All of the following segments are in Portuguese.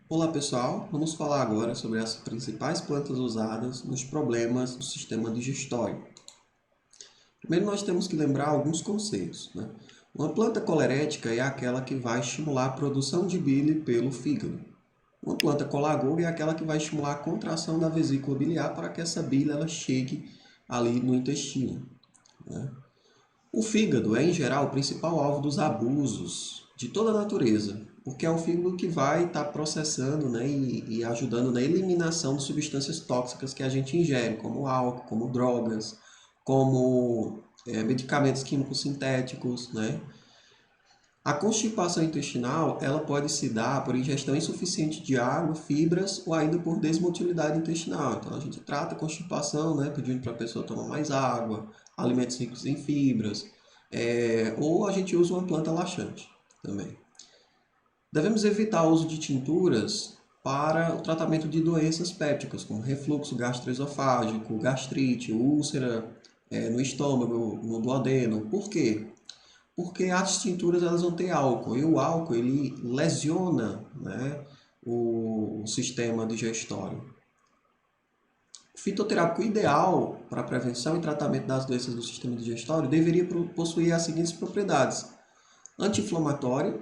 Olá pessoal, vamos falar agora sobre as principais plantas usadas nos problemas do sistema digestório. Primeiro nós temos que lembrar alguns conceitos, né? Uma planta colerética é aquela que vai estimular a produção de bile pelo fígado. Uma planta colagoga é aquela que vai estimular a contração da vesícula biliar para que essa bile ela chegue ali no intestino, né? O fígado é, em geral, o principal alvo dos abusos de toda a natureza, porque é o fígado que vai estar processando, né, e ajudando na eliminação de substâncias tóxicas que a gente ingere, como álcool, como drogas, como medicamentos químicos sintéticos, né? A constipação intestinal ela pode se dar por ingestão insuficiente de água, fibras ou ainda por desmotilidade intestinal. Então a gente trata a constipação, né, pedindo para a pessoa tomar mais água, alimentos ricos em fibras, ou a gente usa uma planta laxante também. Devemos evitar o uso de tinturas para o tratamento de doenças pépticas, como refluxo gastroesofágico, gastrite, úlcera no estômago, no duodeno. Por quê? Porque as tinturas elas vão ter álcool e o álcool ele lesiona, né, o sistema digestório. O fitoterápico ideal para a prevenção e tratamento das doenças do sistema digestório deveria possuir as seguintes propriedades: anti-inflamatória,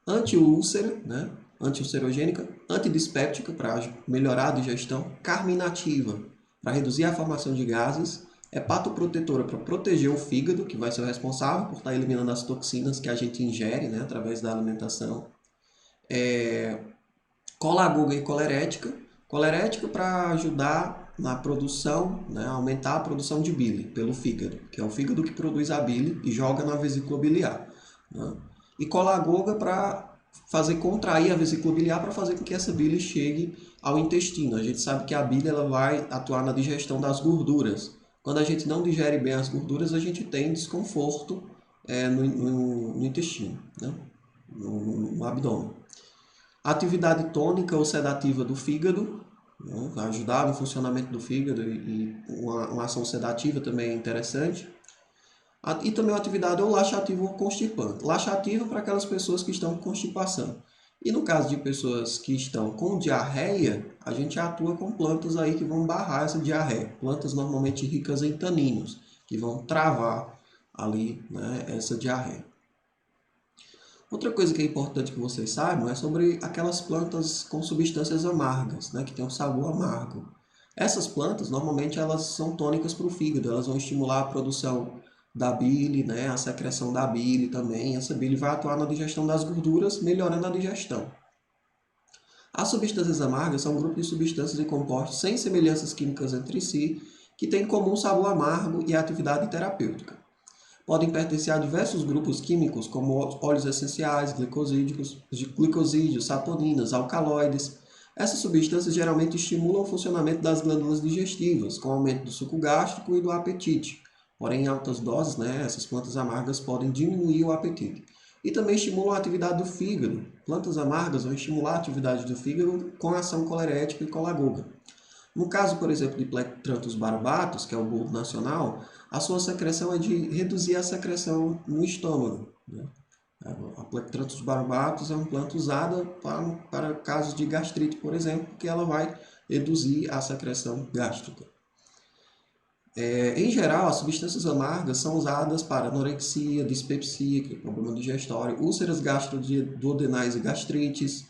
anti-úlcera, né, anti-ulcerogênica, antidispéptica para melhorar a digestão, carminativa para reduzir a formação de gases, hepatoprotetora para proteger o fígado, que vai ser o responsável por estar eliminando as toxinas que a gente ingere, né, através da alimentação, colagoga e colerética, colerética para ajudar na produção, né, aumentar a produção de bile pelo fígado, que é o fígado que produz a bile e joga na vesícula biliar, né? E colagoga para fazer contrair a vesícula biliar para fazer com que essa bile chegue ao intestino. A gente sabe que a bile ela vai atuar na digestão das gorduras. Quando a gente não digere bem as gorduras, a gente tem desconforto no intestino, né? No abdômen. Atividade tônica ou sedativa do fígado, né? Vai ajudar no funcionamento do fígado e uma ação sedativa também é interessante. E também uma atividade ou laxativa ou constipante. Laxativa para aquelas pessoas que estão com constipação. E no caso de pessoas que estão com diarreia, a gente atua com plantas aí que vão barrar essa diarreia. Plantas normalmente ricas em taninos, que vão travar ali, né, essa diarreia. Outra coisa que é importante que vocês saibam é sobre aquelas plantas com substâncias amargas, né, que tem um sabor amargo. Essas plantas, normalmente, elas são tônicas para o fígado, elas vão estimular a produção da bile, né, a secreção da bile também. Essa bile vai atuar na digestão das gorduras, melhorando a digestão. As substâncias amargas são um grupo de substâncias e compostos sem semelhanças químicas entre si, que têm em comum sabor amargo e atividade terapêutica. Podem pertencer a diversos grupos químicos, como óleos essenciais, glicosídeos, saponinas, alcaloides. Essas substâncias geralmente estimulam o funcionamento das glândulas digestivas, com aumento do suco gástrico e do apetite. Porém, em altas doses, né, essas plantas amargas podem diminuir o apetite. E também estimulam a atividade do fígado. Plantas amargas vão estimular a atividade do fígado com ação colerética e colagoga. No caso, por exemplo, de Plectranthus barbatus, que é o bulbo nacional, a sua secreção é de reduzir a secreção no estômago, né? A Plectranthus barbatus é uma planta usada para casos de gastrite, por exemplo, porque ela vai reduzir a secreção gástrica. Em geral, as substâncias amargas são usadas para anorexia, dispepsia, que é problema digestório, úlceras gastroduodenais e gastrites,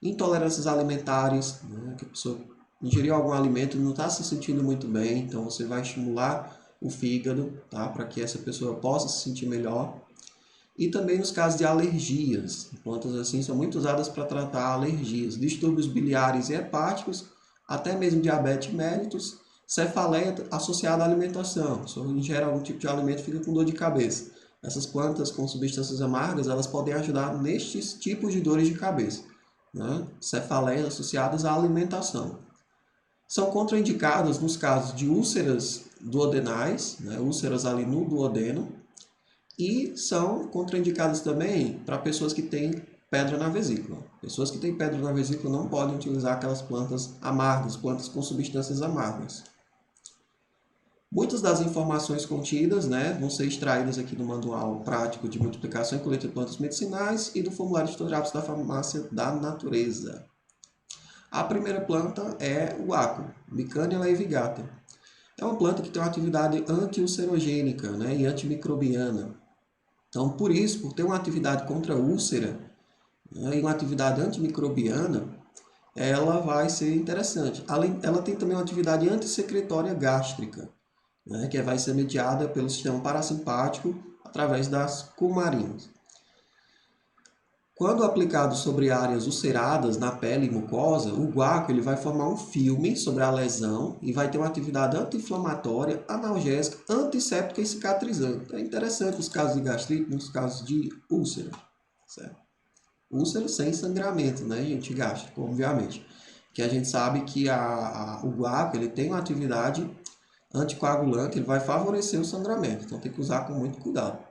intolerâncias alimentares, né, que a pessoa ingeriu algum alimento e não está se sentindo muito bem, então você vai estimular o fígado, tá, para que essa pessoa possa se sentir melhor. E também nos casos de alergias, plantas assim são muito usadas para tratar alergias, distúrbios biliares e hepáticos, até mesmo diabetes mellitus, cefaleia associada à alimentação. Se ingere algum tipo de alimento, fica com dor de cabeça. Essas plantas com substâncias amargas, elas podem ajudar nestes tipos de dores de cabeça, né? Cefaleias associadas à alimentação. São contraindicadas nos casos de úlceras duodenais, né? Úlceras ali no duodeno, e são contraindicadas também para pessoas que têm pedra na vesícula. Pessoas que têm pedra na vesícula não podem utilizar aquelas plantas amargas, plantas com substâncias amargas. Muitas das informações contidas, né, vão ser extraídas aqui do Manual Prático de Multiplicação e Colheita de Plantas Medicinais e do Formulário de Fitoterápicos da Farmácia da Natureza. A primeira planta é o guaco, Micania laevigata. É uma planta que tem uma atividade anti-ulcerogênica, né, e antimicrobiana. Então, por isso, por ter uma atividade contra a úlcera, né, e uma atividade antimicrobiana, ela vai ser interessante. Ela tem também uma atividade antissecretória gástrica, né, que vai ser mediada pelo sistema parasimpático através das cumarinas. Quando aplicado sobre áreas ulceradas na pele e mucosa, o guaco ele vai formar um filme sobre a lesão e vai ter uma atividade anti-inflamatória, analgésica, antisséptica e cicatrizante. É interessante os casos de gastrite, nos casos de úlcera, certo? Úlcera sem sangramento, né, gente, gástrico, obviamente. Que a gente sabe que o guaco ele tem uma atividade anticoagulante, ele vai favorecer o sangramento, então tem que usar com muito cuidado.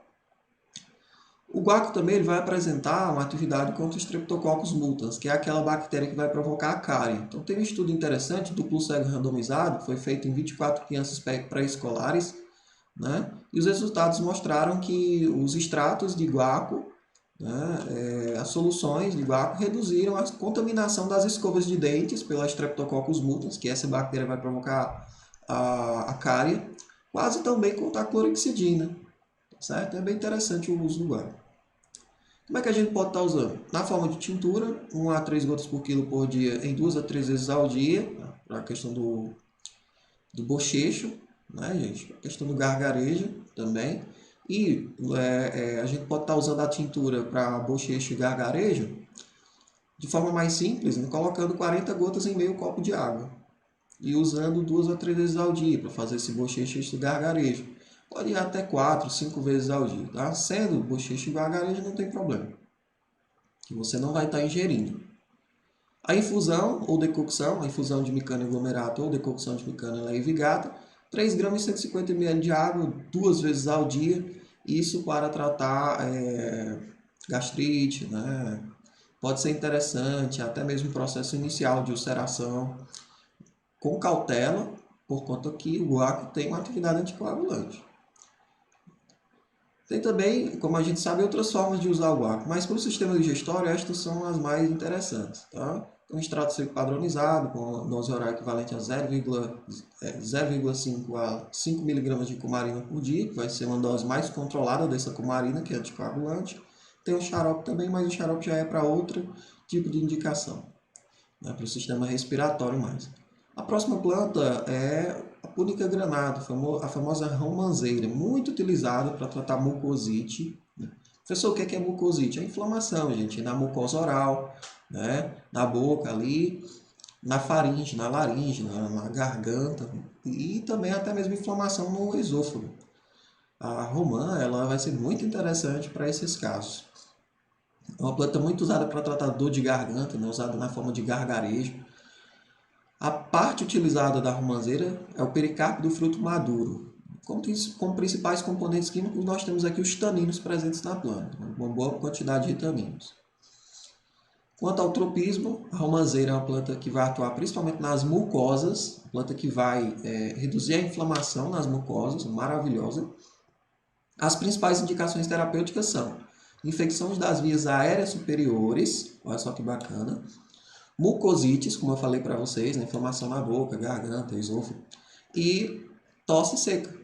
O guaco também ele vai apresentar uma atividade contra o Streptococcus mutans, que é aquela bactéria que vai provocar a cárie. Então tem um estudo interessante, duplo cego randomizado, que foi feito em 24 crianças pré-escolares, né? E os resultados mostraram que os extratos de guaco, né, as soluções de guaco reduziram a contaminação das escovas de dentes pela Streptococcus mutans, que essa bactéria vai provocar a cárie, quase tão bem quanto a clorexidina, certo? É bem interessante o uso do guaco. Como é que a gente pode estar usando? Na forma de tintura, 1 a 3 gotas por quilo por dia, em 2 a 3 vezes ao dia, para a questão do bochecho, né, gente? A questão do gargarejo também. E a gente pode estar usando a tintura para bochecho e gargarejo de forma mais simples, né, colocando 40 gotas em meio copo de água. E usando 2 a 3 vezes ao dia para fazer esse bochecho e esse gargarejo. Pode ir até 4, 5 vezes ao dia. Tá? Sendo bochecho e gargarejo não tem problema, que você não vai estar ingerindo. A infusão ou decocção, a infusão de micana aglomerato ou decocção de micana laevigata, 3 gramas e 150 ml de água 2 vezes ao dia. Isso para tratar gastrite, né? Pode ser interessante, até mesmo o processo inicial de ulceração, com cautela, por conta que o guaco tem uma atividade anticoagulante. Tem também, como a gente sabe, outras formas de usar o guaco, mas para o sistema digestório estas são as mais interessantes. Tá? Um extrato seco padronizado, com dose oral equivalente a 0,5 a 5 mg de cumarina por dia, que vai ser uma dose mais controlada dessa cumarina, que é anticoagulante. Tem o xarope também, mas o xarope já é para outro tipo de indicação, né? Para o sistema respiratório mais. A próxima planta é a Punica granata, a famosa romanceira, muito utilizada para tratar mucosite. Professor, o que é mucosite? É inflamação, gente, na mucosa oral, né? Na boca ali, na faringe, na laringe, na garganta e também até mesmo inflamação no esôfago. A romã ela vai ser muito interessante para esses casos. É uma planta muito usada para tratar dor de garganta, né? Usada na forma de gargarejo. A parte utilizada da romanceira é o pericarpo do fruto maduro. Como principais componentes químicos, nós temos aqui os taninos presentes na planta, uma boa quantidade de taninos. Quanto ao tropismo, a romanceira é uma planta que vai atuar principalmente nas mucosas, planta que vai reduzir a inflamação nas mucosas, maravilhosa. As principais indicações terapêuticas são infecções das vias aéreas superiores, olha só que bacana, mucosites, como eu falei para vocês, né? Inflamação na boca, garganta, esôfago, e tosse seca.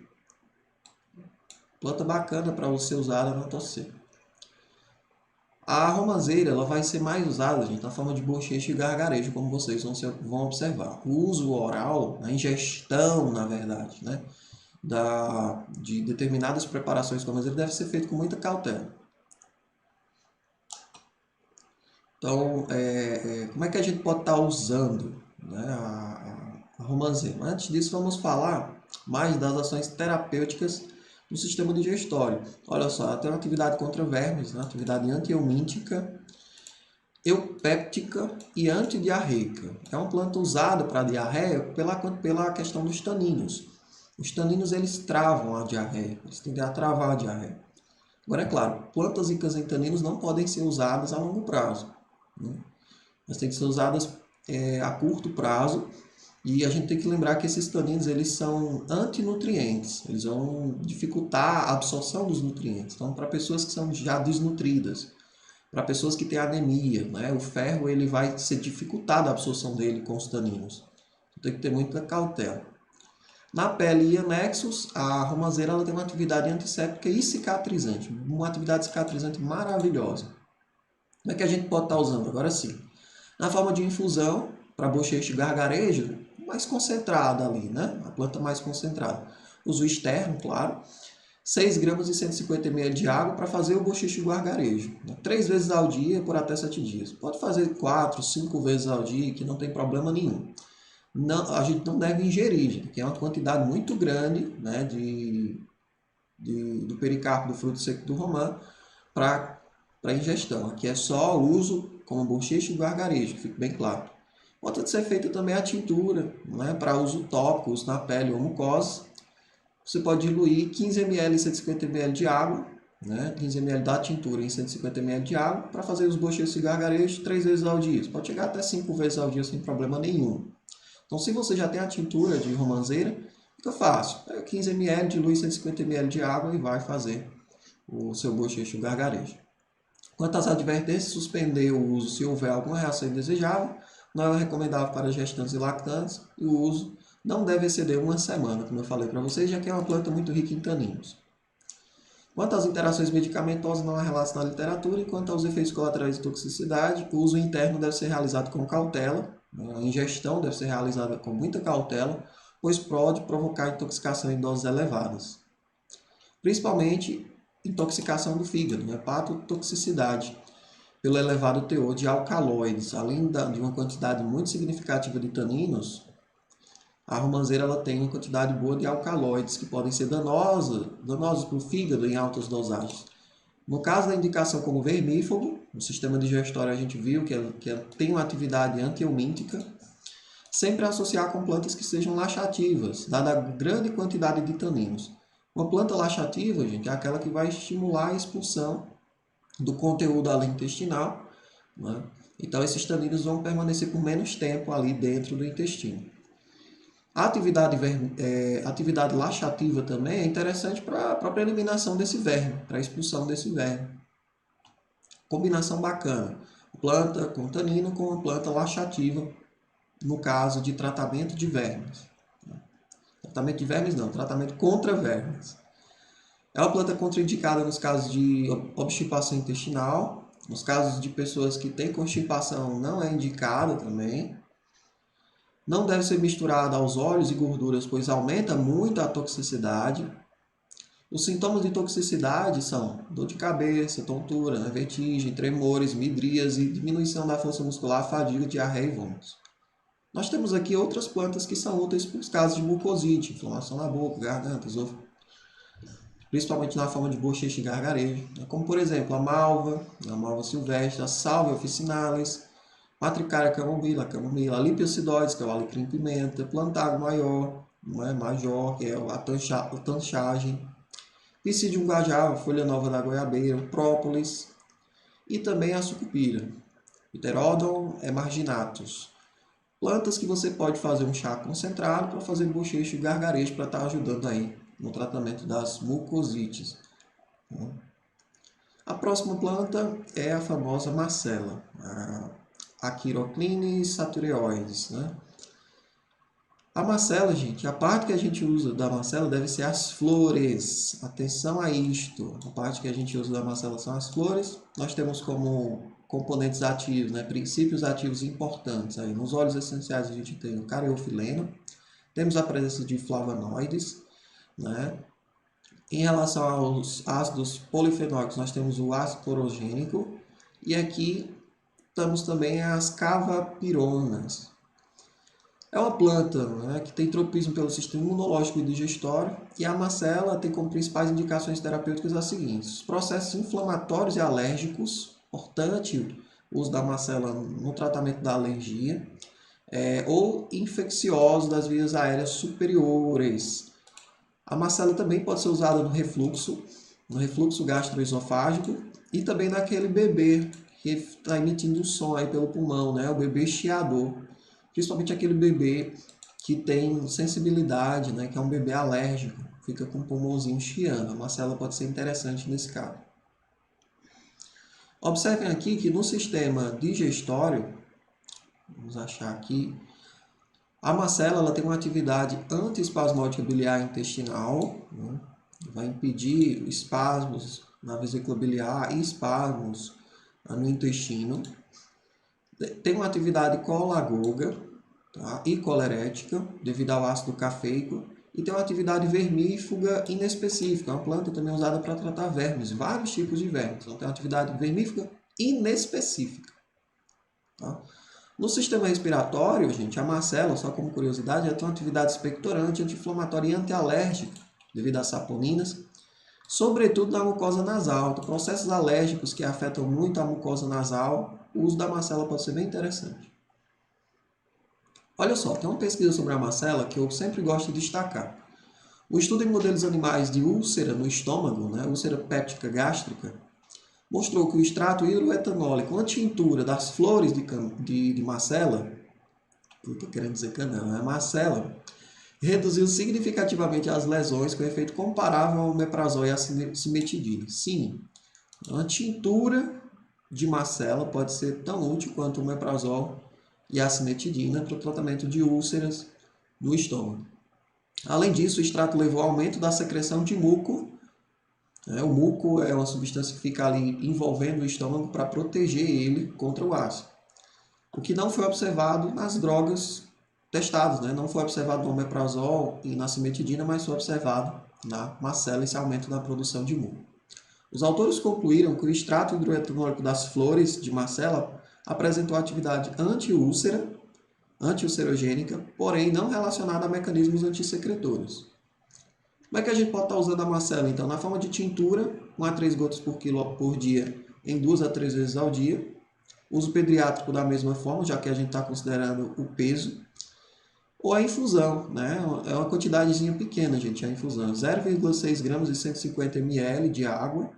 Planta bacana para você usar na tosse seca. A romanceira ela vai ser mais usada, gente, na forma de bochecho e gargarejo, como vocês vão observar. O uso oral, a ingestão, na verdade, né? De determinadas preparações com romanceira deve ser feito com muita cautela. Então, como é que a gente pode estar usando, né, a romanceira? Antes disso, vamos falar mais das ações terapêuticas do sistema digestório. Olha só, ela tem uma atividade contra vermes, né, atividade antihelmíntica, eupéptica e antidiarreica. É uma planta usada para diarreia pela questão dos taninos. Os taninos eles travam a diarreia, eles tendem a travar a diarreia. Agora, é claro, plantas ricas em taninos não podem ser usadas a longo prazo, né? Mas tem que ser usadas a curto prazo, e a gente tem que lembrar que esses taninos eles são antinutrientes, eles vão dificultar a absorção dos nutrientes. Então, para pessoas que são já desnutridas, para pessoas que têm anemia, né? O ferro ele vai ser dificultada a absorção dele com os taninos. Tem que ter muita cautela. Na pele e anexos, a romanceira ela tem uma atividade antisséptica e cicatrizante, uma atividade cicatrizante maravilhosa. Como é que a gente pode estar usando? Agora sim. Na forma de infusão, para bochecho e gargarejo, mais concentrada ali, né? A planta mais concentrada. Uso externo, claro. 6 gramas e 150 ml de água para fazer o bochecho e gargarejo. 3 vezes ao dia por até 7 dias. Pode fazer 4, 5 vezes ao dia, que não tem problema nenhum. Não, a gente não deve ingerir, gente, que é uma quantidade muito grande, né, do pericarpo do fruto seco do romã para ingestão. Aqui é só uso como bochecho e gargarejo, que fique bem claro. Pode ser feita também a tintura, né, para uso tópico, uso na pele ou mucosa. Você pode diluir 15 ml e 150 ml de água, né, 15 ml da tintura em 150 ml de água, para fazer os bochechos e gargarejos 3 vezes ao dia. Você pode chegar até 5 vezes ao dia sem problema nenhum. Então, se você já tem a tintura de romanceira, fica fácil. Pega 15 ml, dilui 150 ml de água e vai fazer o seu bochecho gargarejo. Quanto às advertências, suspender o uso se houver alguma reação indesejável, não é recomendável para gestantes e lactantes, e o uso não deve exceder uma semana, como eu falei para vocês, já que é uma planta muito rica em taninos. Quanto às interações medicamentosas, não há relatos na literatura, e quanto aos efeitos colaterais de toxicidade, o uso interno deve ser realizado com cautela, a ingestão deve ser realizada com muita cautela, pois pode provocar intoxicação em doses elevadas. Principalmente intoxicação do fígado, hepatotoxicidade, pelo elevado teor de alcaloides. Além de uma quantidade muito significativa de taninos, a romanceira ela tem uma quantidade boa de alcaloides que podem ser danosos para o fígado em altas dosagens. No caso da indicação como vermífugo, no sistema digestório a gente viu que tem uma atividade antihelmíntica, sempre associar com plantas que sejam laxativas, dada a grande quantidade de taninos. Uma planta laxativa, gente, é aquela que vai estimular a expulsão do conteúdo ali intestinal, né? Então esses taninos vão permanecer por menos tempo ali dentro do intestino. A atividade laxativa também é interessante para a própria eliminação desse verme, para a expulsão desse verme. Combinação bacana. Planta com tanino com uma planta laxativa, no caso de tratamento de vermes. Tratamento de vermes não, tratamento contra vermes. É uma planta contraindicada nos casos de obstipação intestinal. Nos casos de pessoas que têm constipação, não é indicada também. Não deve ser misturada aos óleos e gorduras, pois aumenta muito a toxicidade. Os sintomas de toxicidade são dor de cabeça, tontura, vertigem, tremores, midríase, diminuição da força muscular, fadiga, diarreia e vômitos. Nós temos aqui outras plantas que são úteis para os casos de mucosite, inflamação na boca, garganta, esôfago, principalmente na forma de bochecha e gargarejo, como por exemplo a malva silvestre, a salvia officinalis, Matricária camomila, Lipiocidoides, que é o alecrim-pimenta, Plantago major, que é a tanchagem, Psidium guajava, folha nova da goiabeira, própolis e também a sucupira, Pterodon marginatus. Plantas que você pode fazer um chá concentrado para fazer bochecho e gargarejo para estar ajudando aí no tratamento das mucosites. A próxima planta é a famosa macela, a Chiroclines satureoides, né? A macela, gente, a parte que a gente usa da macela deve ser as flores. Atenção a isto. A parte que a gente usa da macela são as flores. Nós temos como componentes ativos, né, princípios ativos importantes. Aí, nos óleos essenciais a gente tem o careofileno, temos a presença de flavonoides, né? Em relação aos ácidos polifenólicos, nós temos o ácido clorogênico e aqui temos também as cavapironas. É uma planta, né, que tem tropismo pelo sistema imunológico e digestório, e a macela tem como principais indicações terapêuticas as seguintes: os processos inflamatórios e alérgicos, importante o uso da macela no tratamento da alergia, ou infecciosos das vias aéreas superiores. A macela também pode ser usada no refluxo gastroesofágico e também naquele bebê que está emitindo som aí pelo pulmão, né, o bebê chiador. Principalmente aquele bebê que tem sensibilidade, né, que é um bebê alérgico, fica com o pulmãozinho chiando. A macela pode ser interessante nesse caso. Observem aqui que no sistema digestório, vamos achar aqui, a macela ela tem uma atividade antiespasmódica biliar intestinal, né? Vai impedir espasmos na vesícula biliar e espasmos no intestino. Tem uma atividade colagoga, tá? E colerética, devido ao ácido cafeico. E tem uma atividade vermífuga inespecífica, uma planta também usada para tratar vermes, vários tipos de vermes. Então tem uma atividade vermífuga inespecífica. Tá? No sistema respiratório, gente, a macela, só como curiosidade, ela tem uma atividade expectorante, anti-inflamatória e antialérgica, devido às saponinas, sobretudo na mucosa nasal. Então, processos alérgicos que afetam muito a mucosa nasal, o uso da macela pode ser bem interessante. Olha só, tem uma pesquisa sobre a macela que eu sempre gosto de destacar. O estudo em modelos animais de úlcera no estômago, né, úlcera péptica gástrica, mostrou que o extrato hidroetanólico, a tintura das flores de macela, eu estou querendo dizer canela, é macela, reduziu significativamente as lesões com efeito comparável ao omeprazol e à cimetidina. Sim, a tintura de macela pode ser tão útil quanto o omeprazol e a cimetidina para o tratamento de úlceras no estômago. Além disso, o extrato levou ao aumento da secreção de muco. O muco é uma substância que fica ali envolvendo o estômago para proteger ele contra o ácido. O que não foi observado nas drogas testadas, né? Não foi observado no omeprazol e na cimetidina, mas foi observado na macela esse aumento da produção de muco. Os autores concluíram que o extrato hidroetanólico das flores de macela apresentou atividade anti-úlcera, anti-ulcerogênica, porém não relacionada a mecanismos antissecretores. Como é que a gente pode estar usando a macela? Então, na forma de tintura, 1 a 3 gotas por quilo por dia, em 2 a 3 vezes ao dia. Uso pediátrico da mesma forma, já que a gente está considerando o peso. Ou a infusão, né? É uma quantidadezinha pequena, gente, a infusão. 0,6 gramas e 150 ml de água,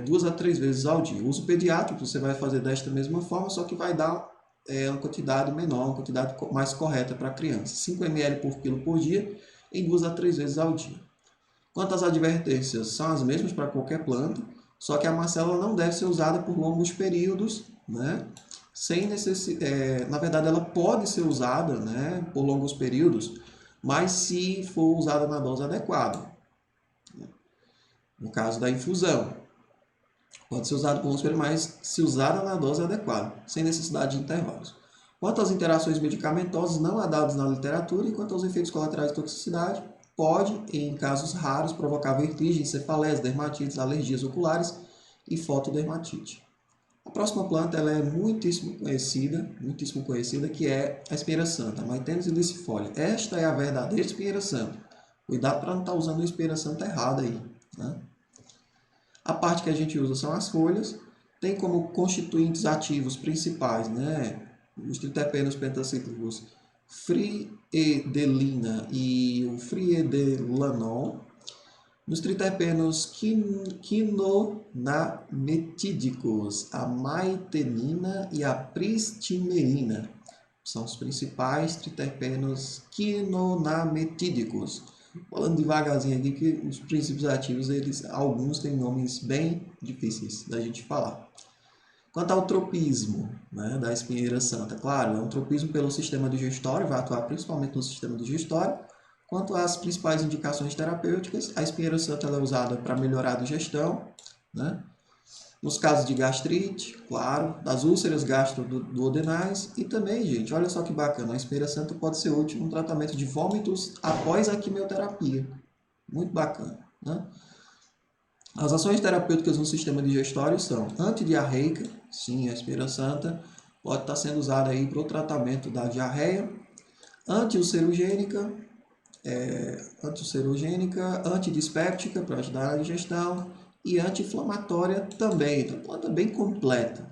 2 a 3 vezes ao dia. O uso pediátrico você vai fazer desta mesma forma, só que vai dar uma quantidade menor, uma quantidade mais correta para a criança. 5 ml por quilo por dia, em 2 a 3 vezes ao dia. Quanto às advertências, são as mesmas para qualquer planta, só que a macela não deve ser usada por longos períodos, né? Sem necessidade, na verdade, ela pode ser usada, né, por longos períodos, mas se for usada na dose adequada. No caso da infusão, pode ser usada por longos períodos, mas se usada na dose adequada, sem necessidade de intervalos. Quanto às interações medicamentosas, não há dados na literatura, e quanto aos efeitos colaterais de toxicidade, pode, em casos raros, provocar vertigem, cefaleia, dermatites, alergias oculares e fotodermatite. A próxima planta ela é muitíssimo conhecida, que é a espinheira santa, a Maitênis ilicifolia. Esta é a verdadeira espinheira santa. Cuidado para não estar usando a espinheira santa errada aí, né? A parte que a gente usa são as folhas. Tem como constituintes ativos principais, né, os triterpenos pentacíclicos friedelina e o friedelanol. Nos triterpenos quinonametídicos, a maitenina e a pristimerina são os principais triterpenos quinonametídicos. Falando devagarzinho aqui que os princípios ativos, alguns têm nomes bem difíceis da gente falar. Quanto ao tropismo, né, da espinheira santa, claro, é um tropismo pelo sistema digestório, vai atuar principalmente no sistema digestório. Quanto às principais indicações terapêuticas, a espinheira santa ela é usada para melhorar a digestão, né? Nos casos de gastrite, claro, das úlceras gastroduodenais e também, gente, olha só que bacana, a espinheira santa pode ser útil no tratamento de vômitos após a quimioterapia. Muito bacana, né? As ações terapêuticas no sistema digestório são antidiarreica, sim, a espinheira santa pode estar sendo usada aí para o tratamento da diarreia, antiulcerogênica, antidispéptica para ajudar na digestão e anti-inflamatória também. Então, planta bem completa.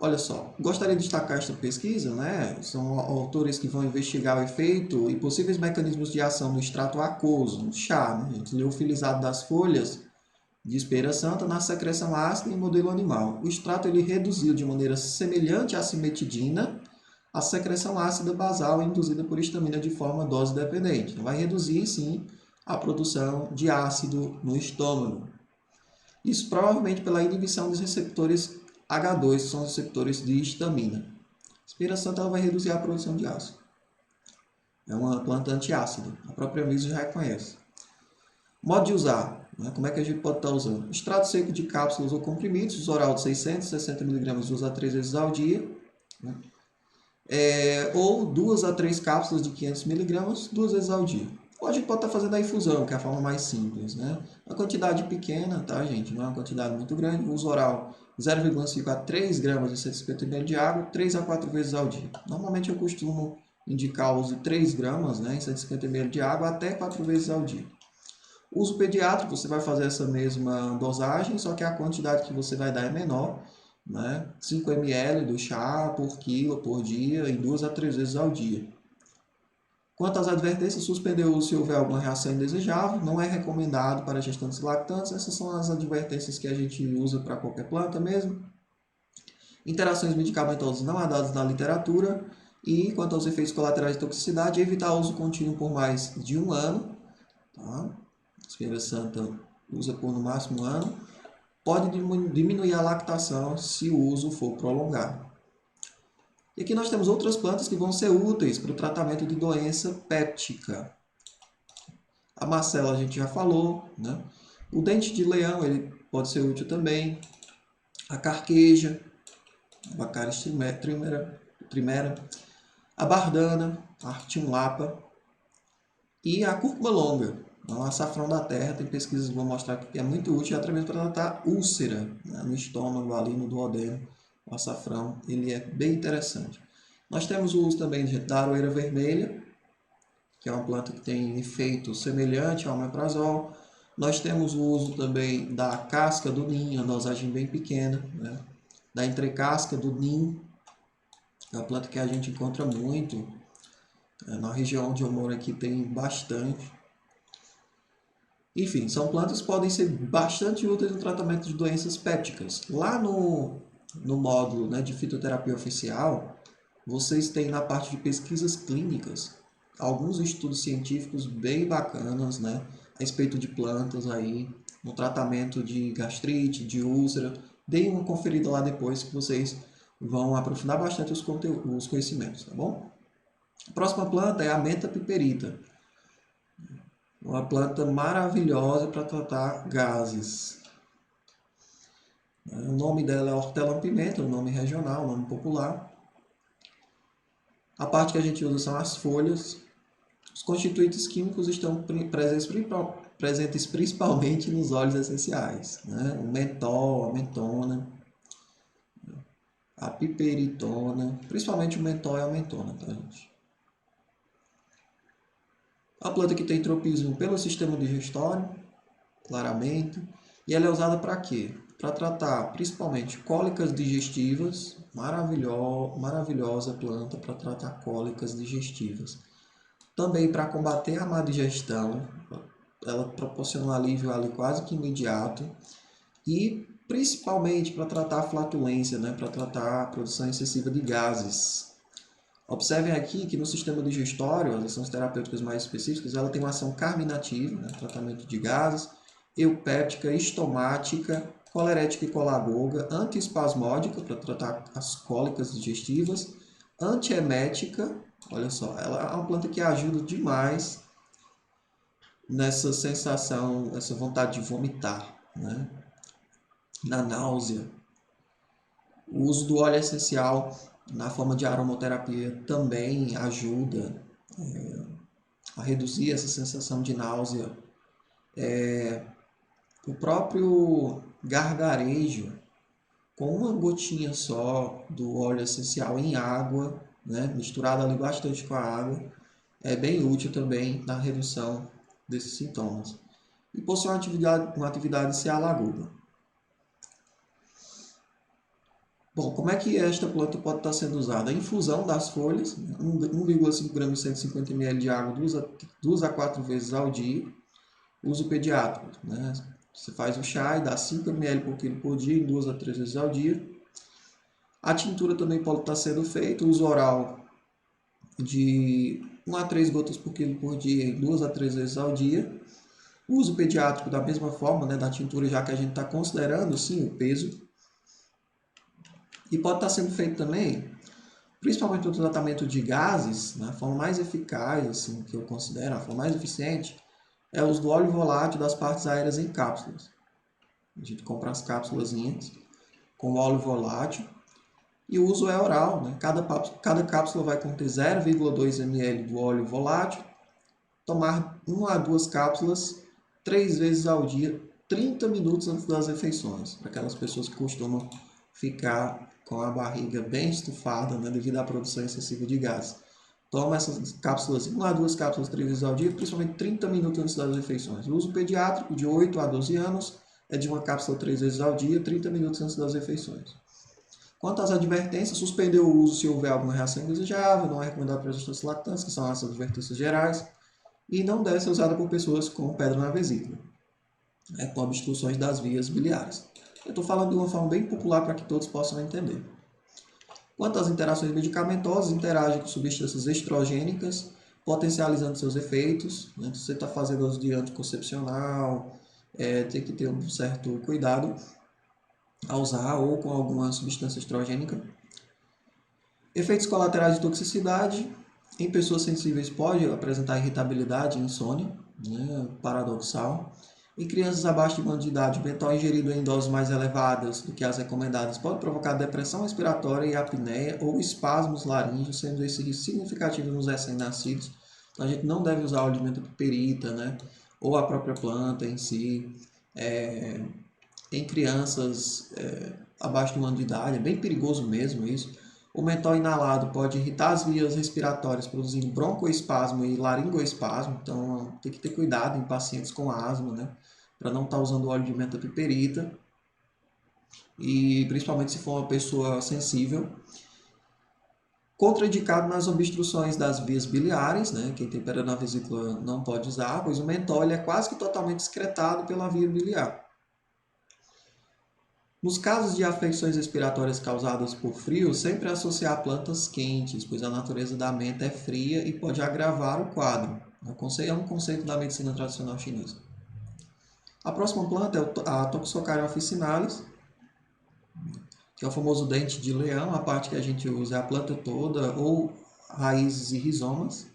Olha só, gostaria de destacar esta pesquisa, né? São autores que vão investigar o efeito e possíveis mecanismos de ação no extrato aquoso, no chá, né, gente? Liofilizado das folhas de espinheira santa na secreção ácida em modelo animal. O extrato ele reduziu de maneira semelhante à cimetidina a secreção ácida basal induzida por histamina de forma dose dependente. Vai reduzir, sim, a produção de ácido no estômago. Isso provavelmente pela inibição dos receptores H2, que são os receptores de histamina. A espira-santa ela vai reduzir a produção de ácido. É uma planta antiácida, a própria Anvisa já reconhece. Modo de usar, né? Como é que a gente pode estar usando? Extrato seco de cápsulas ou comprimidos, uso oral de 660 mg 2 a 3 vezes ao dia, né? Ou 2 a 3 cápsulas de 500 mg 2 vezes ao dia. Ou a gente pode estar fazendo a infusão, que é a forma mais simples, né? Uma quantidade pequena, tá, gente? Não é uma quantidade muito grande. Uso oral 0,5 a 3 gramas de 150 ml de água, 3 a 4 vezes ao dia. Normalmente eu costumo indicar o uso de 3 gramas, né, em 150 ml de água até 4 vezes ao dia. Uso pediátrico, você vai fazer essa mesma dosagem, só que a quantidade que você vai dar é menor, né? 5 ml do chá por quilo por dia, em 2 a 3 vezes ao dia. Quanto às advertências, suspender o uso se houver alguma reação indesejável, não é recomendado para gestantes e lactantes. Essas são as advertências que a gente usa para qualquer planta mesmo. Interações medicamentosas não há dados na literatura. E quanto aos efeitos colaterais de toxicidade, evitar o uso contínuo por mais de 1 ano. Tá? A espira-santa usa por no máximo 1 ano. Pode diminuir a lactação se o uso for prolongado. E aqui nós temos outras plantas que vão ser úteis para o tratamento de doença péptica. A macela a gente já falou, né? O dente de leão ele pode ser útil também. A carqueja, a Baccharis trimera, a bardana, a Artium-lapa e a cúrcuma longa. O açafrão da terra, tem pesquisas que vão mostrar que é muito útil até mesmo para tratar úlcera, né, no estômago, ali no duodeno. O açafrão ele é bem interessante. Nós temos o uso também da aroeira vermelha, que é uma planta que tem efeito semelhante ao omeprazol. Nós temos o uso também da casca do ninho, a dosagem bem pequena, né? Da entrecasca do ninho, é uma planta que a gente encontra muito. Na região onde eu moro aqui tem bastante. Enfim, são plantas que podem ser bastante úteis no tratamento de doenças pépticas. Lá no módulo, né, de fitoterapia oficial, vocês têm na parte de pesquisas clínicas alguns estudos científicos bem bacanas, né, a respeito de plantas aí, no tratamento de gastrite, de úlcera. Deem uma conferida lá depois que vocês vão aprofundar bastante os conhecimentos, tá bom? A próxima planta é a menta piperita. Uma planta maravilhosa para tratar gases. O nome dela é hortelã-pimenta, o nome regional, o nome popular. A parte que a gente usa são as folhas. Os constituintes químicos estão presentes principalmente nos óleos essenciais, né? O mentol, a mentona, a piperitona, principalmente o mentol e a mentona, tá, gente? A planta que tem tropismo pelo sistema digestório, claramente. E ela é usada para quê? Para tratar principalmente cólicas digestivas. Maravilhosa planta para tratar cólicas digestivas. Também para combater a má digestão. Ela proporciona um alívio ali quase que imediato. E principalmente para tratar a flatulência, né? Para tratar a produção excessiva de gases. Observem aqui que no sistema digestório, as ações terapêuticas mais específicas, ela tem uma ação carminativa, né, tratamento de gases, eupéptica, estomática, colerética e colagoga, antiespasmódica, para tratar as cólicas digestivas, antiemética, olha só, ela é uma planta que ajuda demais nessa sensação, essa vontade de vomitar, né, na náusea. O uso do óleo essencial na forma de aromaterapia também ajuda a reduzir essa sensação de náusea. O próprio gargarejo, com uma gotinha só do óleo essencial em água, né, misturado ali bastante com a água, é bem útil também na redução desses sintomas. E possui uma atividade cialaguda. Bom, como é que esta planta pode estar sendo usada? A infusão das folhas, 1,5 gramas de 150 ml de água 2 a 4 vezes ao dia. Uso pediátrico, né? Você faz o chá e dá 5 ml por quilo por dia, em 2 a 3 vezes ao dia. A tintura também pode estar sendo feita, uso oral de 1 a 3 gotas por quilo por dia, em 2 a 3 vezes ao dia. O uso pediátrico da mesma forma, né, da tintura, já que a gente está considerando, sim, o peso. E pode estar sendo feito também, principalmente no tratamento de gases, né, a forma mais eficaz, assim, que eu considero, a forma mais eficiente, é o uso do óleo volátil das partes aéreas em cápsulas. A gente compra as cápsulazinhas com óleo volátil e o uso é oral, né? Cada cápsula vai conter 0,2 ml do óleo volátil. Tomar 1 a 2 cápsulas 3 vezes ao dia, 30 minutos antes das refeições, para aquelas pessoas que costumam ficar com a barriga bem estufada, né, devido à produção excessiva de gás. Toma essas cápsulas, 1 a 2 cápsulas 3 vezes ao dia, principalmente 30 minutos antes das refeições. O uso pediátrico de 8 a 12 anos é de uma cápsula 3 vezes ao dia, 30 minutos antes das refeições. Quanto às advertências, suspender o uso se houver alguma reação indesejável, não é recomendado para gestantes lactantes, que são as advertências gerais, e não deve ser usada por pessoas com pedra na vesícula, com obstruções das vias biliares. Eu estou falando de uma forma bem popular para que todos possam entender. Quanto às interações medicamentosas, interagem com substâncias estrogênicas, potencializando seus efeitos. Né? Se você está fazendo uso de anticoncepcional, tem que ter um certo cuidado ao usar ou com alguma substância estrogênica. Efeitos colaterais de toxicidade. Em pessoas sensíveis pode apresentar irritabilidade e insônia, né? Paradoxal. Em crianças abaixo de 1 ano de idade, o mentol ingerido em doses mais elevadas do que as recomendadas pode provocar depressão respiratória e apneia ou espasmos laríngeos, sendo esse risco significativo nos recém-nascidos. Então, a gente não deve usar óleo de menta piperita, né? Ou a própria planta em si. Em crianças abaixo de 1 ano de idade, é bem perigoso mesmo isso. O mentol inalado pode irritar as vias respiratórias, produzindo broncoespasmo e laringoespasmo, então tem que ter cuidado em pacientes com asma, né? Para não estar usando óleo de menta piperita, e principalmente se for uma pessoa sensível. Contraindicado nas obstruções das vias biliares, né? Quem tem pedra na vesícula não pode usar, pois o mentol é quase que totalmente excretado pela via biliar. Nos casos de afecções respiratórias causadas por frio, sempre associar plantas quentes, pois a natureza da menta é fria e pode agravar o quadro. É um conceito da medicina tradicional chinesa. A próxima planta é a Toxocaria officinalis, que é o famoso dente de leão. A parte que a gente usa é a planta toda ou raízes e rizomas.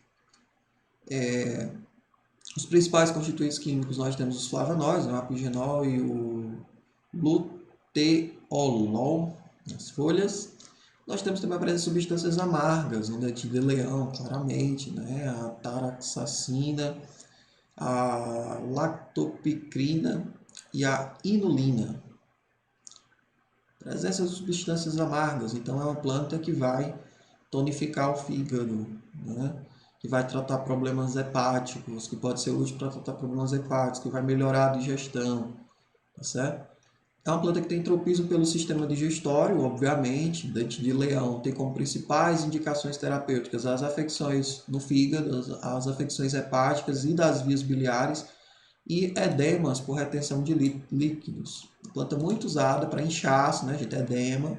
Os principais constituintes químicos nós temos os flavonoides, o apigenol e o luteolol nas folhas. Nós temos também a presença de substâncias amargas, no dente de leão, claramente, né? A taraxacina, a lactopicrina e a inulina. Presença de substâncias amargas, então é uma planta que vai tonificar o fígado, né? Que vai tratar problemas hepáticos, que pode ser útil para tratar problemas hepáticos, que vai melhorar a digestão, tá certo? É uma planta que tem tropismo pelo sistema digestório, obviamente. Dente de leão tem como principais indicações terapêuticas as afecções no fígado, as afecções hepáticas e das vias biliares e edemas por retenção de líquidos. Planta muito usada para inchaço, né, gente? Edema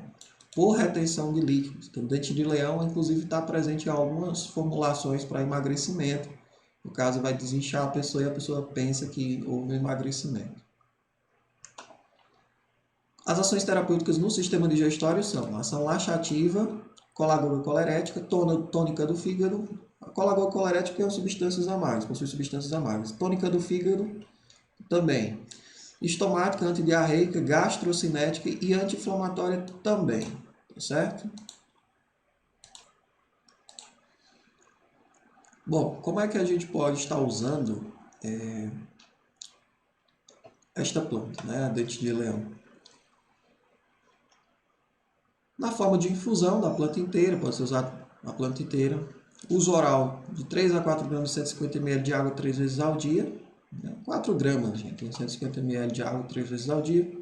por retenção de líquidos. Então, o dente de leão, inclusive, está presente em algumas formulações para emagrecimento. No caso, vai desinchar a pessoa e a pessoa pensa que houve emagrecimento. As ações terapêuticas no sistema digestório são a ação laxativa, colagoga-colerética, tônica do fígado. A colagoga-colerética é substâncias amargas, possui substâncias amargas. Tônica do fígado também. Estomática, antidiarreica, gastrocinética e anti-inflamatória também, tá certo? Bom, como é que a gente pode estar usando esta planta, né, a dente de leão? Na forma de infusão da planta inteira, pode ser usado a planta inteira. Uso oral de 3 a 4 gramas de 150 ml de água 3 vezes ao dia. 4 gramas, gente, 150 ml de água 3 vezes ao dia.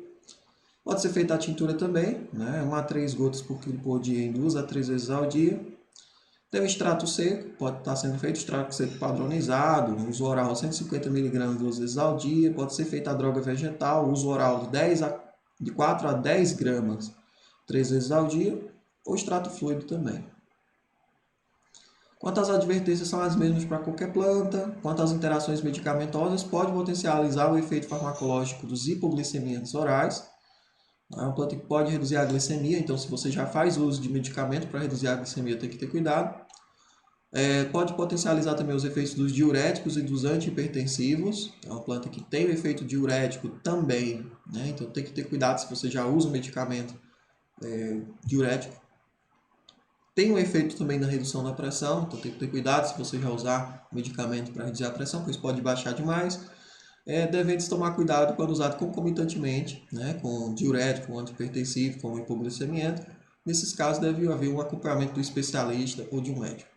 Pode ser feita a tintura também, né? 1 a 3 gotas por quilo por dia em 2 a 3 vezes ao dia. Tem o extrato seco, pode estar sendo feito extrato seco padronizado, uso oral 150 mg 2 vezes ao dia. Pode ser feita a droga vegetal, uso oral de 4 a 10 gramas 3 vezes ao dia, ou extrato fluido também. Quanto às advertências, são as mesmas para qualquer planta. Quanto às interações medicamentosas, pode potencializar o efeito farmacológico dos hipoglicemiantes orais. É uma planta que pode reduzir a glicemia, então se você já faz uso de medicamento para reduzir a glicemia, tem que ter cuidado. Pode potencializar também os efeitos dos diuréticos e dos antihipertensivos. É uma planta que tem o efeito diurético também, né? Então tem que ter cuidado se você já usa o medicamento diurético. Tem um efeito também na redução da pressão, então tem que ter cuidado se você já usar medicamento para reduzir a pressão, pois pode baixar demais. Devendo-se tomar cuidado quando usado concomitantemente, né, com diurético, com antihipertensivo, com hipoglicemiante. Nesses casos deve haver um acompanhamento do especialista ou de um médico.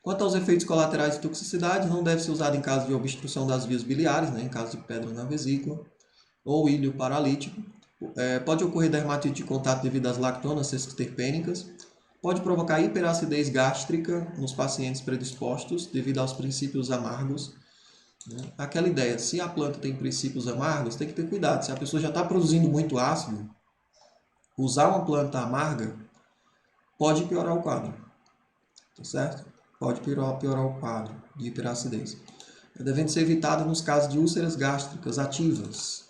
Quanto aos efeitos colaterais de toxicidade, não deve ser usado em caso de obstrução das vias biliares, né, em caso de pedra na vesícula, ou íleo paralítico. Pode ocorrer dermatite de contato devido às lactonas sesquiterpênicas. Pode provocar hiperacidez gástrica nos pacientes predispostos devido aos princípios amargos. Aquela ideia, se a planta tem princípios amargos, tem que ter cuidado. Se a pessoa já está produzindo muito ácido, usar uma planta amarga pode piorar o quadro, tá certo? Pode piorar o quadro de hiperacidez. Devendo ser evitada nos casos de úlceras gástricas ativas.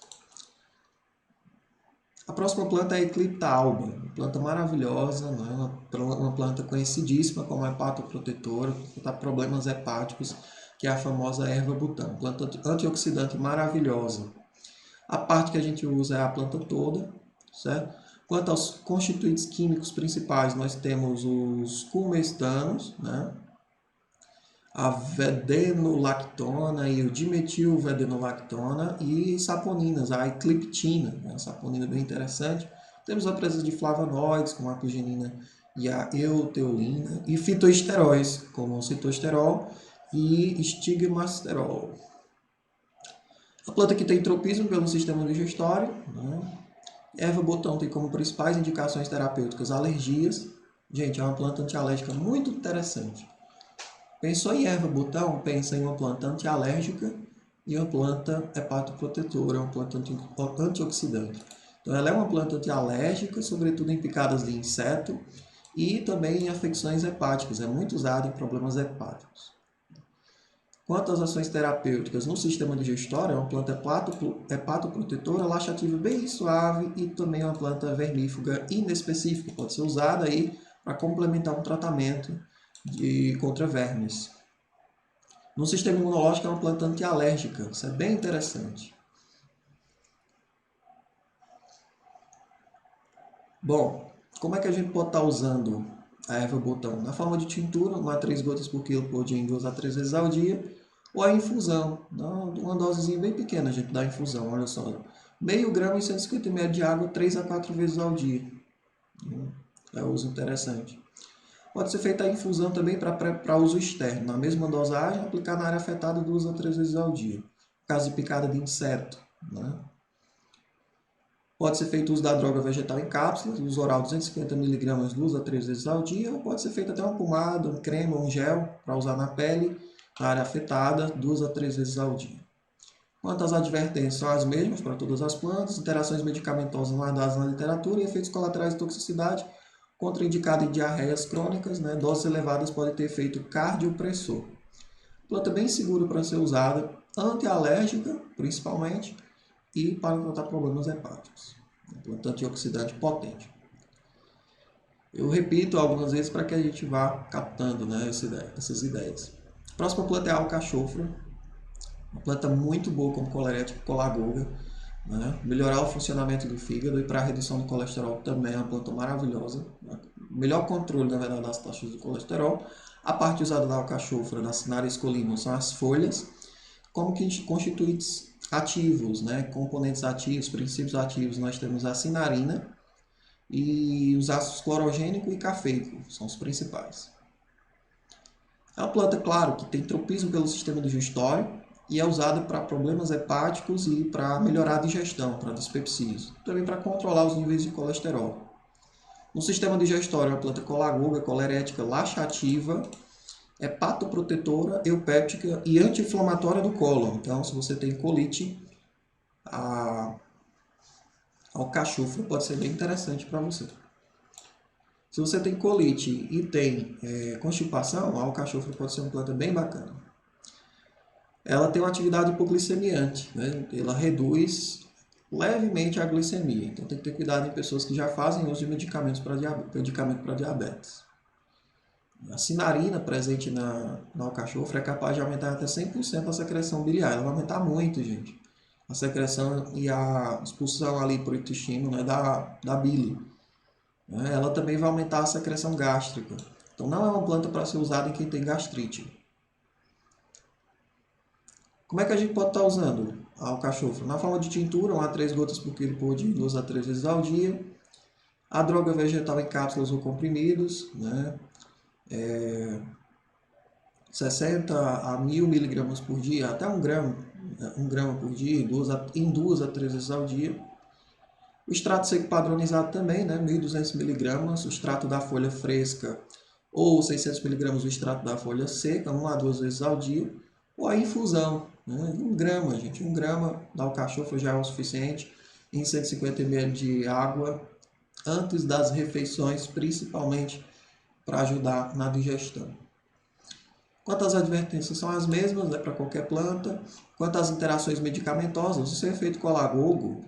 A próxima planta é a Eclipta alba, uma planta maravilhosa, né? Uma planta conhecidíssima como hepatoprotetora, para problemas hepáticos, que é a famosa erva butã, planta antioxidante maravilhosa. A parte que a gente usa é a planta toda, certo? Quanto aos constituintes químicos principais, nós temos os cumestanos, né? A vedenolactona e o dimetilvedenolactona e saponinas, a ecliptina, né? A saponina bem interessante. Temos a presença de flavonoides, como a apigenina e a euteolina, e fitoesteróis, como o citosterol e estigmasterol. A planta que tem tropismo pelo sistema digestório, né? Erva botão tem como principais indicações terapêuticas alergias. Gente, é uma planta antialérgica muito interessante. Pensou em erva botão, pensa em uma planta antialérgica e uma planta hepatoprotetora, uma planta antioxidante. Então ela é uma planta antialérgica, sobretudo em picadas de inseto e também em afecções hepáticas, é muito usada em problemas hepáticos. Quanto às ações terapêuticas no sistema digestório, é uma planta hepatoprotetora, laxativa bem suave e também uma planta vermífuga inespecífica. Pode ser usada aí para complementar um tratamento contra vermes. No sistema imunológico é uma planta antialérgica, isso é bem interessante. Bom, como é que a gente pode estar usando a erva botão? Na forma de tintura, 1 a 3 gotas por quilo por dia, em 2 a 3 vezes ao dia, ou a infusão, uma dosezinha bem pequena a gente dá a infusão, olha só, meio grama em 150 ml de água 3 a 4 vezes ao dia. É um uso interessante. Pode ser feita a infusão também para uso externo, na mesma dosagem, aplicar na área afetada 2 a 3 vezes ao dia. No caso de picada de inseto, né? Pode ser feito uso da droga vegetal em cápsulas, uso oral 250 mg 2 a 3 vezes ao dia, ou pode ser feito até uma pomada, um creme ou um gel para usar na pele, na área afetada, 2 a 3 vezes ao dia. Quanto às advertências, são as mesmas para todas as plantas, interações medicamentosas guardadas na literatura e efeitos colaterais de toxicidade, contraindicado em diarreias crônicas, né? Doses elevadas podem ter efeito cardiopressor. Planta bem segura para ser usada, antialérgica, principalmente, e para tratar problemas hepáticos. Planta antioxidante potente. Eu repito algumas vezes para que a gente vá captando, né, essas ideias. A próxima planta é a alcachofra, uma planta muito boa como colarético, colagoga, né? Melhorar o funcionamento do fígado e para a redução do colesterol também é uma planta maravilhosa. Né? Melhor controle, na verdade, das taxas de colesterol. A parte usada da alcachofra, da Cinaria escolinum, são as folhas, como que constituintes ativos, né? Componentes ativos, princípios ativos, nós temos a cinarina e os ácidos clorogênico e cafeico, são os principais. É uma planta, claro, que tem tropismo pelo sistema digestório, e é usada para problemas hepáticos e para melhorar a digestão, para dispepsias, também para controlar os níveis de colesterol. No sistema digestório, é uma planta colagoga, colerética, laxativa, hepatoprotetora, eupéptica e anti-inflamatória do cólon. Então, se você tem colite, a alcachofra pode ser bem interessante para você. Se você tem colite e tem constipação, a alcachofra pode ser uma planta bem bacana. Ela tem uma atividade hipoglicemiante, né? Ela reduz levemente a glicemia. Então tem que ter cuidado em pessoas que já fazem uso de medicamentos para diabetes. A sinarina presente na alcachofra é capaz de aumentar até 100% a secreção biliar. Ela vai aumentar muito, gente. A secreção e a expulsão ali para o intestino, né, da bile. Ela também vai aumentar a secreção gástrica. Então não é uma planta para ser usada em quem tem gastrite. Como é que a gente pode estar usando a alcachofra? Na forma de tintura, 1 a 3 gotas por quilo por dia, 2 a 3 vezes ao dia. A droga vegetal em cápsulas ou comprimidos, né? 60 a 1000 miligramas por dia, até 1 grama por dia, em 2 a 3 vezes ao dia. O extrato seco padronizado também, né? 1.200 miligramas, o extrato da folha fresca ou 600 miligramas o extrato da folha seca, 1 a 2 vezes ao dia. Ou a infusão, né? 1 grama, gente, 1 grama da alcachofra já é o suficiente em 150 ml de água antes das refeições, principalmente para ajudar na digestão. Quanto às advertências, são as mesmas, né, para qualquer planta. Quanto às interações medicamentosas, o seu efeito colagogo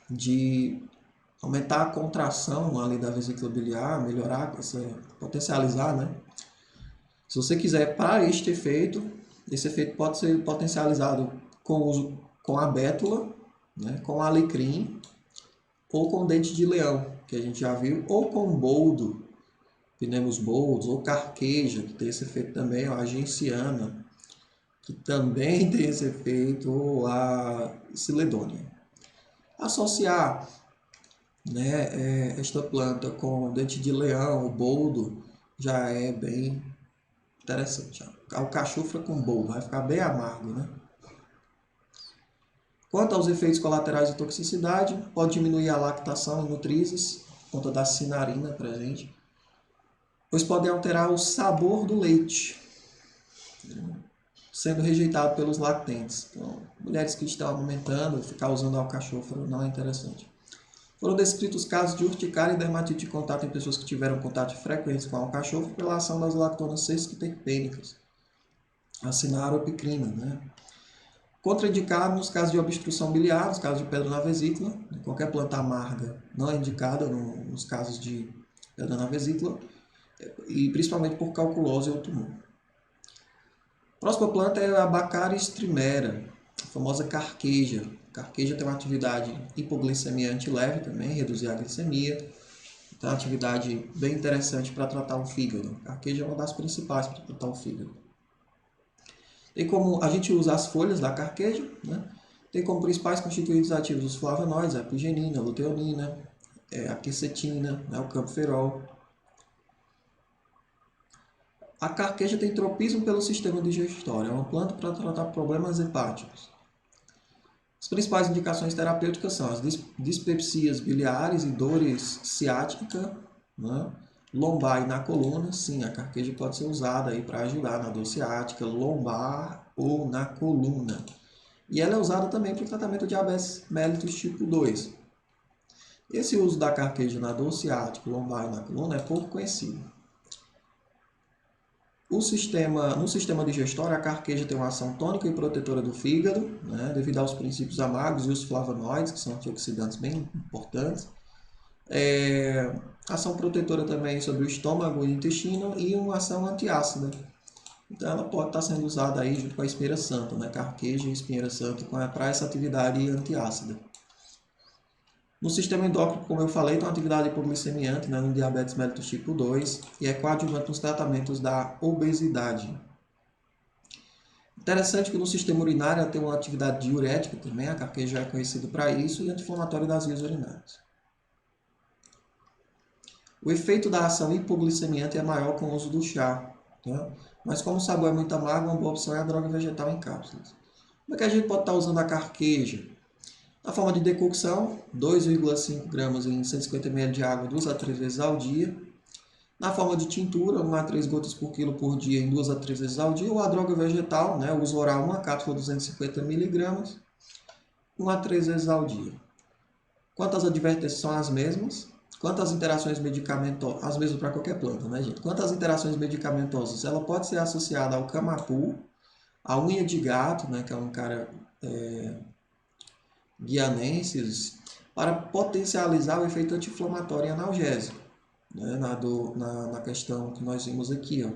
de aumentar a contração ali da vesícula biliar, melhorar, potencializar, né? Se você quiser, para este efeito, esse efeito pode ser potencializado com a bétula, né, com alecrim, ou com dente de leão, que a gente já viu, ou com boldo, Pinemos boldos, ou carqueja, que tem esse efeito também, ou a genciana, que também tem esse efeito, ou a siledônia. Associar, né, esta planta com dente de leão, o boldo, já é bem interessante. A alcachofra com boldo, vai ficar bem amargo, né? Quanto aos efeitos colaterais de toxicidade, pode diminuir a lactação em nutrizes, por conta da sinarina presente, pois podem alterar o sabor do leite, sendo rejeitado pelos lactentes. Então, mulheres que estão amamentando, ficar usando alcachofra não é interessante. Foram descritos casos de urticária e dermatite de contato em pessoas que tiveram contato frequente com a alcachofra pela ação das lactonas sesquiterpênicas, a sinaropicrina, né? Contraindicado nos casos de obstrução biliar, nos casos de pedra na vesícula. Qualquer planta amarga não é indicada nos casos de pedra na vesícula, e principalmente por calculose ou tumor. A próxima planta é a Baccharis trimera, a famosa carqueja. A carqueja tem uma atividade hipoglicemiante leve também, reduzir a glicemia. Então, é uma atividade bem interessante para tratar o fígado. A carqueja é uma das principais para tratar o fígado. Tem como a gente usa as folhas da carqueja, né? Tem como principais constituintes ativos os flavonoides, a epigenina, a luteolina, a quercetina, né? O camferol. A carqueja tem tropismo pelo sistema digestório, é uma planta para tratar problemas hepáticos. As principais indicações terapêuticas são as dispepsias biliares e dores ciática, né? Lombar e na coluna. Sim, a carqueja pode ser usada aí para ajudar na dor ciática, lombar ou na coluna. E ela é usada também para o tratamento de diabetes mellitus tipo 2. Esse uso da carqueja na dor ciática, lombar e na coluna é pouco conhecido. No sistema digestório, a carqueja tem uma ação tônica e protetora do fígado, né, devido aos princípios amargos e os flavonoides, que são antioxidantes bem importantes. Ação protetora também sobre o estômago e o intestino e uma ação antiácida. Então, ela pode estar sendo usada aí junto com a espinheira santa, né, carqueja e espinheira santa, para essa atividade antiácida. No sistema endócrino, como eu falei, tem uma atividade hipoglicemiante, né, no diabetes mellitus tipo 2 e é coadjuvante nos tratamentos da obesidade. Interessante que no sistema urinário ela tem uma atividade diurética também, a carqueja é conhecida para isso, e anti-inflamatória das vias urinárias. O efeito da ação hipoglicemiante é maior com o uso do chá, né? Mas como o sabor é muito amargo, uma boa opção é a droga vegetal em cápsulas. Como é que a gente pode estar usando a carqueja? Na forma de decocção, 2,5 gramas em 150 ml de água 2 a 3 vezes ao dia. Na forma de tintura, 1 a 3 gotas por quilo por dia em 2 a 3 vezes ao dia. Ou a droga vegetal, né, uso oral, uma cápsula 250 mg, 1 a 3 vezes ao dia. Quanto às advertências, são as mesmas. Quanto às interações medicamentosas, as mesmas para qualquer planta, né, gente? Quanto às interações medicamentosas, ela pode ser associada ao camapu, à unha de gato, né, que é um cara guianensis, para potencializar o efeito anti-inflamatório e analgésico, né, na questão que nós vimos aqui, ó,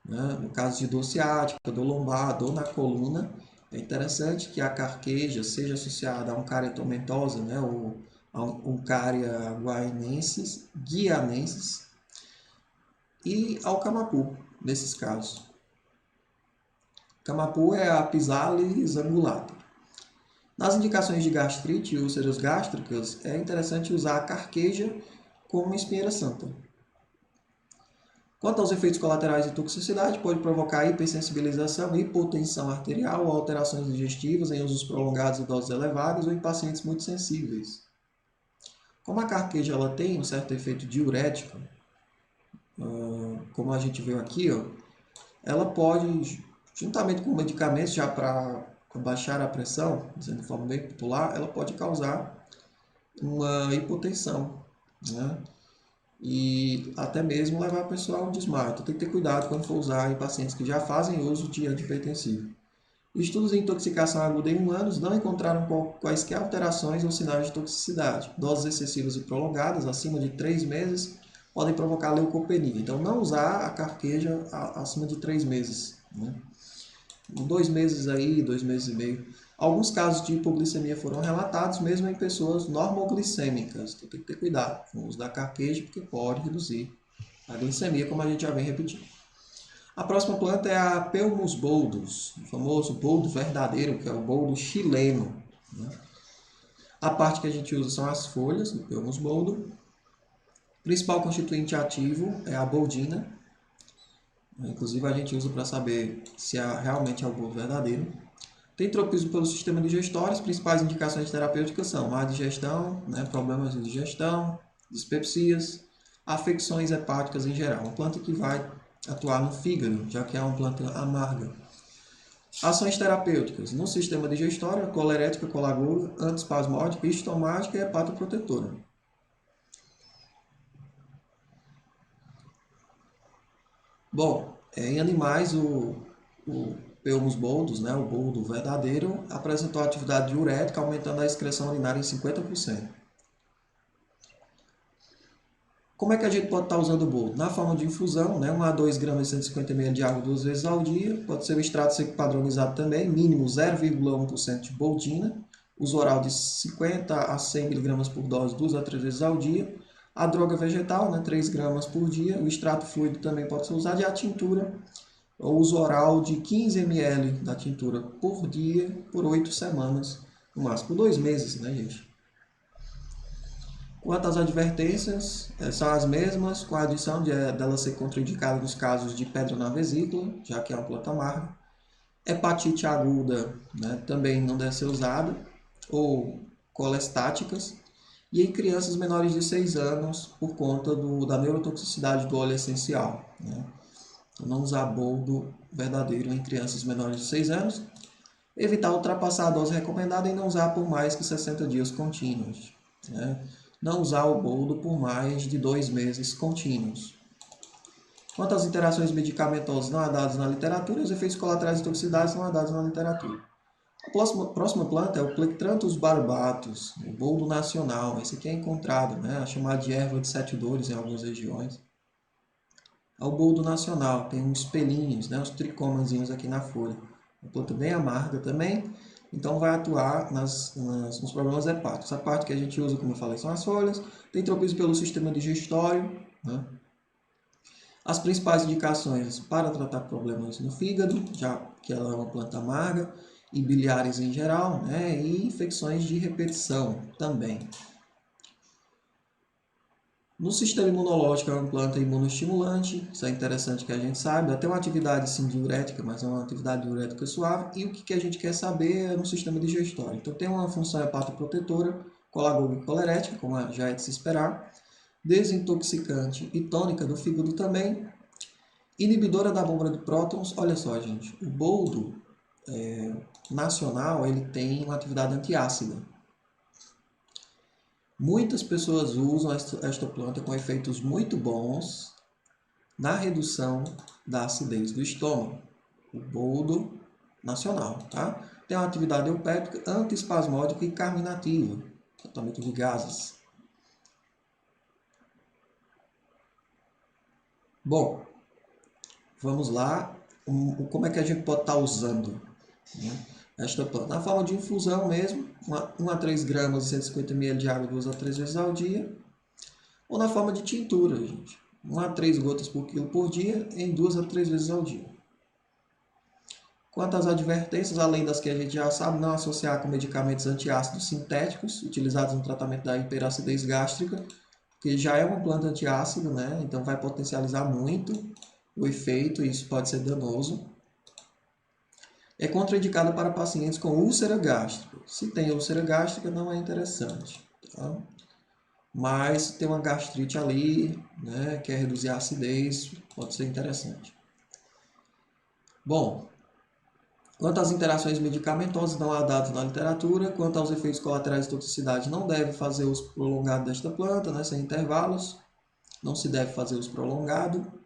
né, no caso de dor ciática, dor lombar, dor na coluna, é interessante que a carqueja seja associada a um cária tomentosa, né, ou a um cária guianensis e ao camapu, nesses casos. Camapu é a Physalis angulata. Nas indicações de gastrite e úlceras gástricas, é interessante usar a carqueja como espinheira santa. Quanto aos efeitos colaterais de toxicidade, pode provocar hipersensibilização, hipotensão arterial ou alterações digestivas em usos prolongados e doses elevadas ou em pacientes muito sensíveis. Como a carqueja ela tem um certo efeito diurético, como a gente viu aqui, ó, ela pode, juntamente com medicamentos já para baixar a pressão, dizendo de forma bem popular, ela pode causar uma hipotensão, né? E até mesmo levar a pessoa a um desmaio. Então tem que ter cuidado quando for usar em pacientes que já fazem uso de antihipertensivo. Estudos de intoxicação aguda em humanos não encontraram quaisquer alterações ou sinais de toxicidade. Doses excessivas e prolongadas, acima de 3 meses, podem provocar leucopenia. Então não usar a carqueja acima de 3 meses, né? 2 meses aí, 2 meses e meio. Alguns casos de hipoglicemia foram relatados mesmo em pessoas normoglicêmicas. Então tem que ter cuidado com o uso da carqueja, porque pode reduzir a glicemia, como a gente já vem repetindo. A próxima planta é a Pelmus boldus, o famoso boldo verdadeiro, que é o boldo chileno, né? A parte que a gente usa são as folhas do Pelmus boldo. O principal constituinte ativo é a boldina. Inclusive a gente usa para saber se realmente é o boldo verdadeiro. Tem tropismo pelo sistema digestório. As principais indicações terapêuticas são má digestão, né, problemas de digestão, dispepsias, afecções hepáticas em geral. Uma planta que vai atuar no fígado, já que é uma planta amarga. Ações terapêuticas no sistema digestório: colerética, colagoa, antiespasmódica, estomática e hepatoprotetora. Bom, em animais, o Pelmus boldus, né, o boldo verdadeiro, apresentou atividade diurética, aumentando a excreção urinária em 50%. Como é que a gente pode estar usando o boldo? Na forma de infusão, né, 1 a 2 gramas e 150 ml de água 2 vezes ao dia. Pode ser o extrato seco padronizado também, mínimo 0,1% de boldina. Uso oral de 50 a 100 mg por dose 2 a 3 vezes ao dia. A droga vegetal, né, 3 gramas por dia. O extrato fluido também pode ser usado. E a tintura, o uso oral de 15 ml da tintura por dia por 8 semanas, no máximo por 2 meses, né, gente? Quanto às advertências, são as mesmas, com a adição dela ser contraindicada nos casos de pedra na vesícula, já que é uma planta amarga. Hepatite aguda, né, também não deve ser usada, ou colestáticas. E em crianças menores de 6 anos, por conta da neurotoxicidade do óleo essencial, né? Não usar boldo verdadeiro em crianças menores de 6 anos. Evitar ultrapassar a dose recomendada e não usar por mais que 60 dias contínuos, né? Não usar o boldo por mais de 2 meses contínuos. Quanto às interações medicamentosas não há dados na literatura, os efeitos colaterais de toxicidade não há dados na literatura. A próxima planta é o Plectranthus barbatus, o boldo nacional. Esse aqui é encontrado, né? É chamado de erva de 7 dores em algumas regiões. É o boldo nacional, tem uns pelinhos, né? Uns tricomazinhos aqui na folha. Uma planta bem amarga também, então vai atuar nos problemas hepáticos. A parte que a gente usa, como eu falei, são as folhas. Tem tropismo pelo sistema digestório, né? As principais indicações para tratar problemas no fígado, já que ela é uma planta amarga, e biliares em geral, né? E infecções de repetição também. No sistema imunológico é uma planta imunoestimulante, isso é interessante que a gente saiba. Tem uma atividade sim diurética, mas é uma atividade diurética suave. E o que a gente quer saber é no sistema digestório. Então tem uma função hepatoprotetora, colagoga e colerética, como já é de se esperar. Desintoxicante e tônica do fígado também. Inibidora da bomba de prótons. Olha só, gente, o boldo nacional ele tem uma atividade antiácida. Muitas pessoas usam esta planta com efeitos muito bons na redução da acidez do estômago, o boldo nacional, tá? Tem uma atividade eupéptica, antiespasmódica e carminativa, tratamento de gases. Bom, vamos lá. Como é que a gente pode estar usando, né, esta planta? Na forma de infusão mesmo, 1 a 3 gramas e 150 ml de água 2 a 3 vezes ao dia. Ou na forma de tintura, gente. 1 a 3 gotas por quilo por dia, em 2 a 3 vezes ao dia. Quanto às advertências, além das que a gente já sabe, não associar com medicamentos antiácidos sintéticos, utilizados no tratamento da hiperacidez gástrica, que já é uma planta antiácido, né? Então vai potencializar muito o efeito e isso pode ser danoso. É contraindicada para pacientes com úlcera gástrica. Se tem úlcera gástrica, não é interessante, tá? Mas se tem uma gastrite ali, né, quer reduzir a acidez, pode ser interessante. Bom, quanto às interações medicamentosas, não há dados na literatura. Quanto aos efeitos colaterais de toxicidade, não deve fazer uso prolongado desta planta, né, sem intervalos. Não se deve fazer uso prolongado.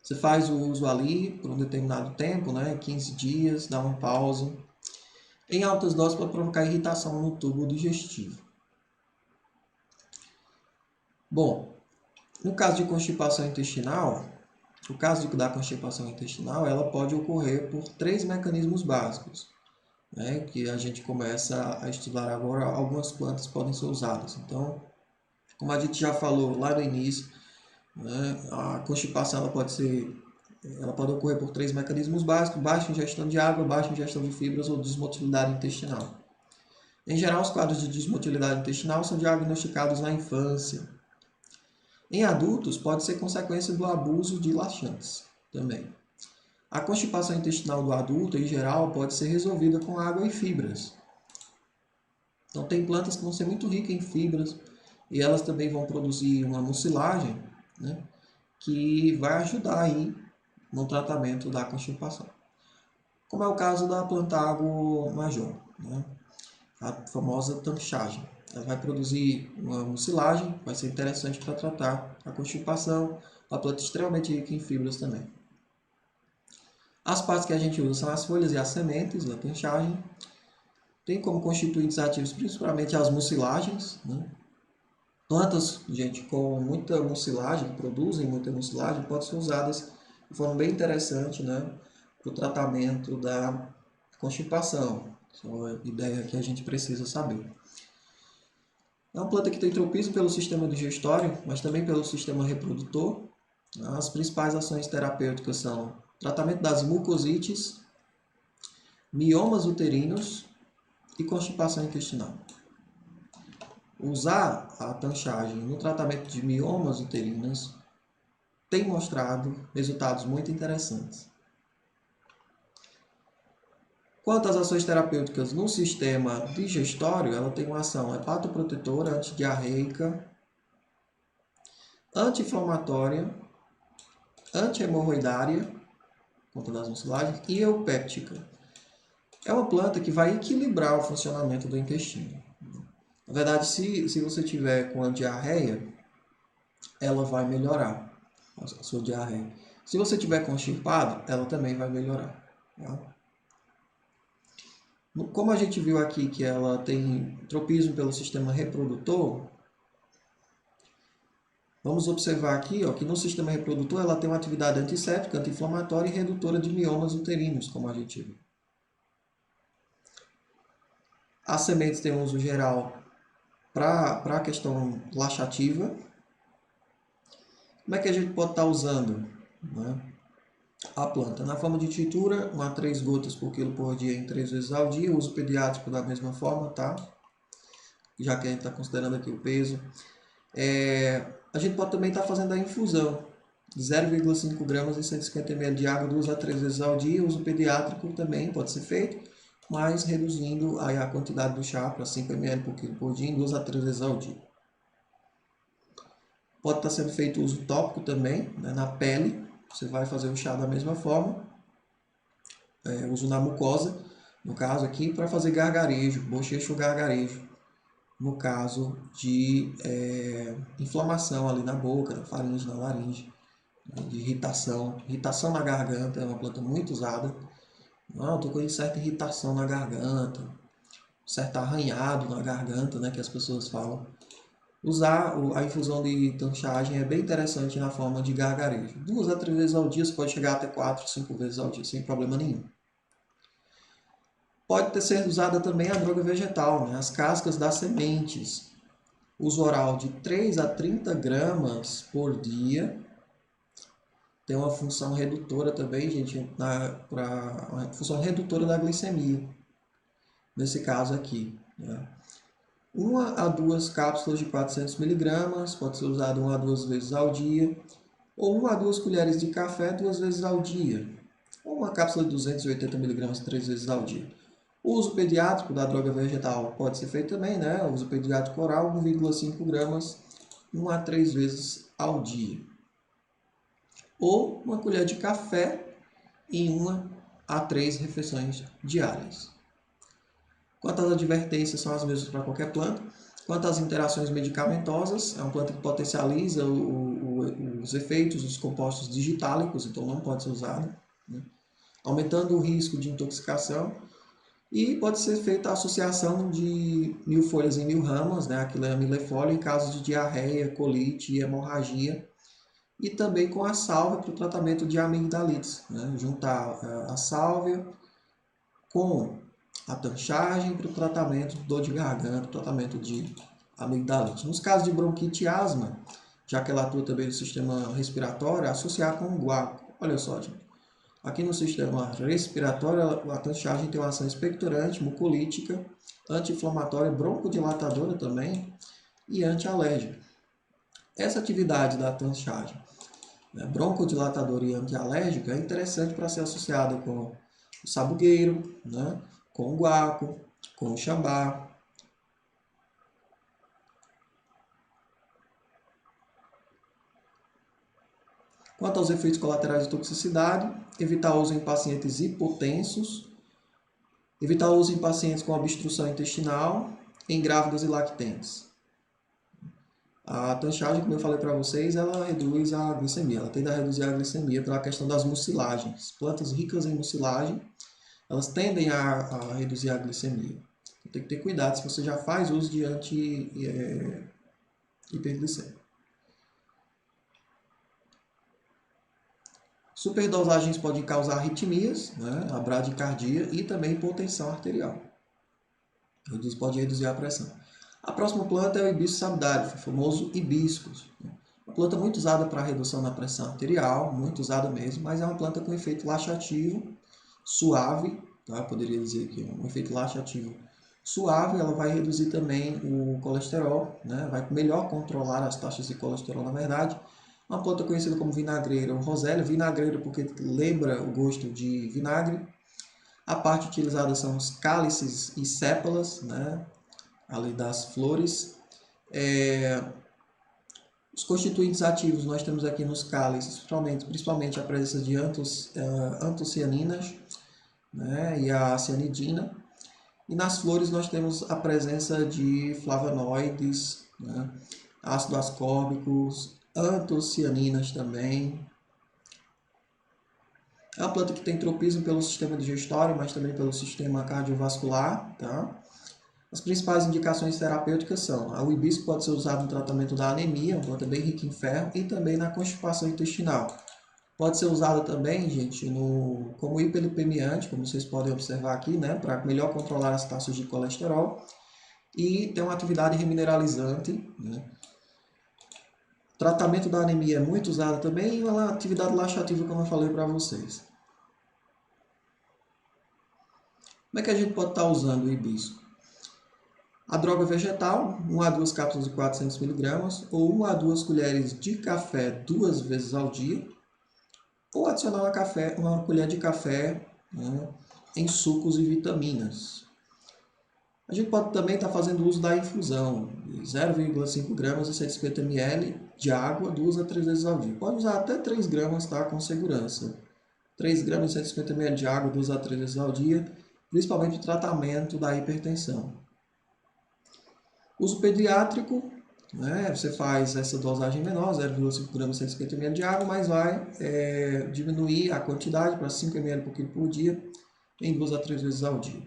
Você faz o uso ali por um determinado tempo, né, 15 dias, dá uma pausa. Em altas doses pode provocar irritação no tubo digestivo. Bom, no caso de constipação intestinal, da constipação intestinal, ela pode ocorrer por 3 mecanismos básicos, né, que a gente começa a estudar agora. Algumas plantas podem ser usadas. Então, como a gente já falou lá no início, né, a constipação ela pode ocorrer por 3 mecanismos básicos: baixa ingestão de água, baixa ingestão de fibras ou desmotilidade intestinal. Em geral, os quadros de desmotilidade intestinal são diagnosticados na infância. Em adultos, pode ser consequência do abuso de laxantes também. A constipação intestinal do adulto, em geral, pode ser resolvida com água e fibras. Então, tem plantas que vão ser muito ricas em fibras e elas também vão produzir uma mucilagem, né, que vai ajudar aí no tratamento da constipação. Como é o caso da plantago major, né, a famosa tanchagem. Ela vai produzir uma mucilagem, vai ser interessante para tratar a constipação. Uma planta extremamente rica em fibras também. As partes que a gente usa são as folhas e as sementes da tanchagem. Tem como constituintes ativos principalmente as mucilagens, né? Plantas, gente, com muita mucilagem, que produzem muita mucilagem, podem ser usadas de forma bem interessante, né, para o tratamento da constipação. Essa é uma ideia que a gente precisa saber. É uma planta que tem tropismo pelo sistema digestório, mas também pelo sistema reprodutor. As principais ações terapêuticas são tratamento das mucosites, miomas uterinos e constipação intestinal. Usar a tanchagem no tratamento de miomas uterinas tem mostrado resultados muito interessantes. Quanto às ações terapêuticas no sistema digestório, ela tem uma ação hepatoprotetora, antidiarreica, anti-inflamatória, anti-hemorroidária, por conta das mucilagens, e eupéptica. É uma planta que vai equilibrar o funcionamento do intestino. Na verdade, se você tiver com a diarreia, ela vai melhorar a sua diarreia. Se você tiver constipado, ela também vai melhorar. Tá? Como a gente viu aqui que ela tem tropismo pelo sistema reprodutor, vamos observar aqui, ó, que no sistema reprodutor ela tem uma atividade antisséptica, anti-inflamatória e redutora de miomas uterinos, como a gente viu. As sementes têm um uso geral para a questão laxativa. Como é que a gente pode estar usando, né, a planta? Na forma de tintura, 1 a 3 gotas por quilo por dia em 3 vezes ao dia. Uso pediátrico da mesma forma, tá? Já que a gente está considerando aqui o peso. A gente pode também estar fazendo a infusão. 0,5 gramas em 150 ml de água 2 a 3 vezes ao dia. Uso pediátrico também pode ser feito, mas reduzindo aí a quantidade do chá para 5 ml por quilo por dia em 2 a 3 vezes ao dia. Pode estar sendo feito uso tópico também, né, na pele. Você vai fazer o chá da mesma forma. Uso na mucosa, no caso aqui, para fazer gargarejo, bochecho ou gargarejo. no caso de inflamação ali na boca, na faringe, na laringe, né, de irritação. Irritação na garganta é uma planta muito usada. Não, estou com certa irritação na garganta, certo arranhado na garganta, né, que as pessoas falam. Usar a infusão de tanchagem é bem interessante na forma de gargarejo. 2 a 3 vezes ao dia, você pode chegar até 4, 5 vezes ao dia, sem problema nenhum. Pode ter sido usada também a droga vegetal, né? As cascas das sementes. Uso oral de 3 a 30 gramas por dia. Tem uma função redutora também, gente, uma função redutora da glicemia. Nesse caso aqui, né? 1 a 2 cápsulas de 400 miligramas, pode ser usado 1 a 2 vezes ao dia, ou 1 a 2 colheres de café 2 vezes ao dia, ou uma cápsula de 280 miligramas 3 vezes ao dia. O uso pediátrico da droga vegetal pode ser feito também, né? O uso pediátrico oral, 1,5 gramas 1 a 3 vezes ao dia. Ou uma colher de café em 1 a 3 refeições diárias. Quanto às advertências, são as mesmas para qualquer planta. Quanto às interações medicamentosas, é uma planta que potencializa os efeitos dos compostos digitálicos, então não pode ser usada, né? Aumentando o risco de intoxicação. E pode ser feita a associação de 1000 folhas em 1000 ramas, né? Aquilo é a milefólio, em caso de diarreia, colite e hemorragia. E também com a sálvia para o tratamento de amigdalites, né? Juntar a sálvia com a tanchagem para o tratamento de dor de garganta, tratamento de amigdalite. Nos casos de bronquite e asma, já que ela atua também no sistema respiratório, associar com o guaco. Olha só, gente. Aqui no sistema respiratório, a tanchagem tem uma ação expectorante, mucolítica, anti-inflamatória, broncodilatadora também e antialérgica. Essa atividade da tanchagem, né, broncodilatadora e antialérgica, é interessante para ser associada com o sabugueiro, né, com o guaco, com o xambá. Quanto aos efeitos colaterais de toxicidade, evitar o uso em pacientes hipotensos, evitar o uso em pacientes com obstrução intestinal, em grávidas e lactentes. A tanchagem, como eu falei para vocês, ela reduz a glicemia, ela tende a reduzir a glicemia pela questão das mucilagens. Plantas ricas em mucilagem, elas tendem a reduzir a glicemia. Então, tem que ter cuidado se você já faz uso de hiperglicemia. Superdosagens podem causar arritmias, né, a bradicardia e também hipotensão arterial. Pode reduzir a pressão. A próxima planta é o hibisco sabidário, o famoso hibiscus. Uma planta muito usada para redução da pressão arterial, muito usada mesmo, mas é uma planta com efeito laxativo, suave, tá? Poderia dizer que é um efeito laxativo suave. Ela vai reduzir também o colesterol, né? Vai melhor controlar as taxas de colesterol, na verdade. Uma planta conhecida como vinagreira ou rosélia, vinagreira porque lembra o gosto de vinagre. A parte utilizada são os cálices e sépalas, né, ali das flores. Os constituintes ativos nós temos aqui nos cálices, principalmente a presença de antocianinas, né, e a cianidina. E nas flores nós temos a presença de flavonoides, né, ácido ascórbico, antocianinas também. É uma planta que tem tropismo pelo sistema digestório, mas também pelo sistema cardiovascular, tá? As principais indicações terapêuticas são: o hibisco pode ser usado no tratamento da anemia, uma planta bem rica em ferro, e também na constipação intestinal. Pode ser usado também, gente, como hiperlipemiante, como vocês podem observar aqui, né, para melhor controlar as taxas de colesterol, e tem uma atividade remineralizante, né? Tratamento da anemia é muito usado também, e uma atividade laxativa, como eu falei para vocês. Como é que a gente pode estar usando o hibisco? A droga vegetal, 1 a 2 cápsulas de 400 miligramas, ou 1 a 2 colheres de café 2 vezes ao dia, ou adicionar uma colher de café, né, em sucos e vitaminas. A gente pode também estar fazendo uso da infusão, de 0,5 gramas e 150 ml de água 2 a 3 vezes ao dia. Pode usar até 3 gramas, tá, com segurança. 3 gramas e 150 ml de água 2 a 3 vezes ao dia, principalmente no tratamento da hipertensão. Uso pediátrico, né? Você faz essa dosagem menor, 0,5 gramas, 150 ml de água, mas vai diminuir a quantidade para 5 ml por quilo por dia, em 2 a 3 vezes ao dia.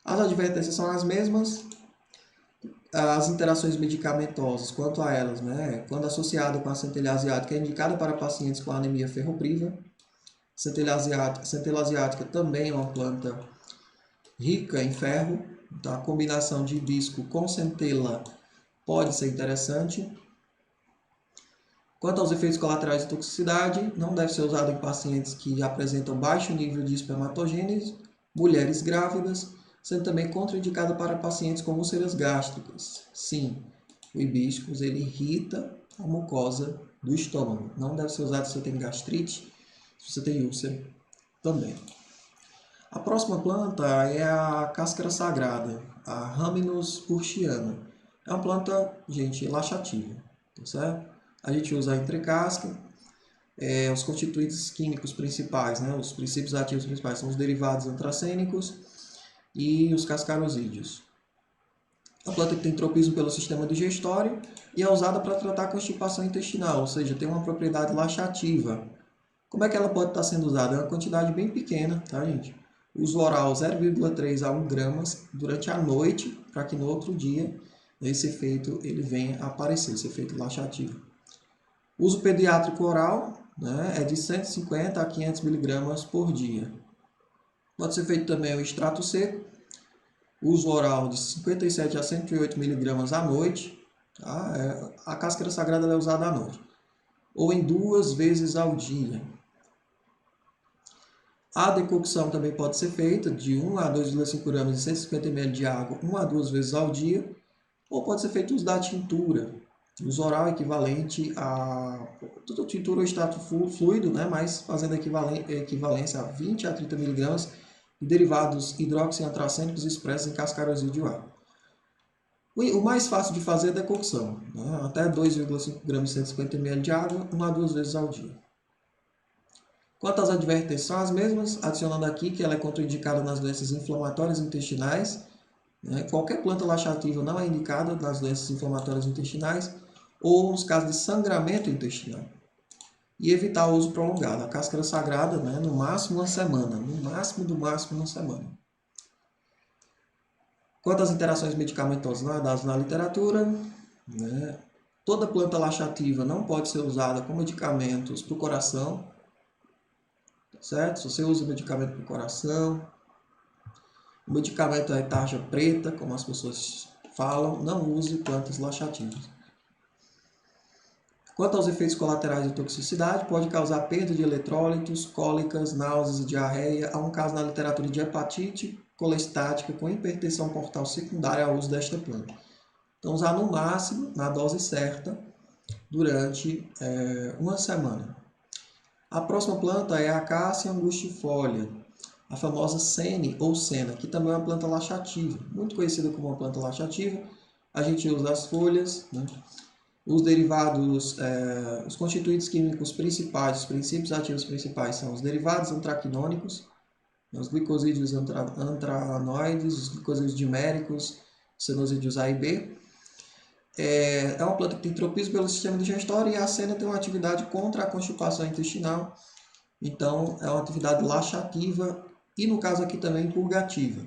As advertências são as mesmas. As interações medicamentosas, quanto a elas, né? Quando associada com a centelha asiática, é indicada para pacientes com anemia ferropriva. Centelha asiática também é uma planta rica em ferro, então a combinação de hibisco com centela pode ser interessante. Quanto aos efeitos colaterais de toxicidade, não deve ser usado em pacientes que apresentam baixo nível de espermatogênese, mulheres grávidas, sendo também contraindicado para pacientes com úlceras gástricas. Sim, o hibisco ele irrita a mucosa do estômago. Não deve ser usado se você tem gastrite, se você tem úlcera também. A próxima planta é a cáscara sagrada, a Rhamnus burchiana. É uma planta, gente, laxativa, tá certo? A gente usa a entrecasca, os constituintes químicos principais, né? Os princípios ativos principais são os derivados antracênicos e os cascarosídeos. A planta que tem tropismo pelo sistema digestório e é usada para tratar a constipação intestinal, ou seja, tem uma propriedade laxativa. Como é que ela pode estar sendo usada? É uma quantidade bem pequena, tá, gente? Uso oral 0,3 a 1 gramas durante a noite, para que no outro dia esse efeito ele venha a aparecer, esse efeito laxativo. Uso pediátrico oral, né, é de 150 a 500 miligramas por dia. Pode ser feito também o extrato seco, uso oral de 57 a 108 miligramas à noite. Tá? A cáscara sagrada é usada à noite. Ou em 2 vezes ao dia. A decocção também pode ser feita de 1 a 2,5 gramas de 150 ml de água 1 a 2 vezes ao dia. Ou pode ser feito uso da tintura. Uso oral equivalente a toda tintura ou extrato fluido, né? Mas fazendo equivalência a 20 a 30 miligramas de derivados hidroxiantracênicos expressos em cascarosídeo A. O mais fácil de fazer é a decocção, né? Até 2,5 gramas de 150 ml de água, 1 a 2 vezes ao dia. Quanto às advertências, são as mesmas, adicionando aqui que ela é contraindicada nas doenças inflamatórias intestinais. Né? Qualquer planta laxativa não é indicada nas doenças inflamatórias intestinais ou nos casos de sangramento intestinal. E evitar o uso prolongado. A cáscara sagrada, né? No máximo uma semana. No máximo, do máximo uma semana. Quanto às interações medicamentosas não é dadas na literatura, né? Toda planta laxativa não pode ser usada com medicamentos para o coração. Certo? Se você usa medicamento para o coração, o medicamento é tarja preta, como as pessoas falam, não use plantas laxativas. Quanto aos efeitos colaterais de toxicidade, pode causar perda de eletrólitos, cólicas, náuseas e diarreia. Há um caso na literatura de hepatite colestática com hipertensão portal secundária ao uso desta planta. Então, usar no máximo, na dose certa, durante uma semana. A próxima planta é a Acacia angustifolia, a famosa sene ou sena, que também é uma planta laxativa, muito conhecida como uma planta laxativa. A gente usa as folhas, né? Os derivados, os constituintes químicos principais, os princípios ativos principais são os derivados antraquinônicos, os glicosídeos antranoides, os glicosídeos diméricos, senosídeos A e B. É uma planta que tem tropismo pelo sistema digestório e a sena tem uma atividade contra a constipação intestinal. Então, é uma atividade laxativa e, no caso aqui, também purgativa.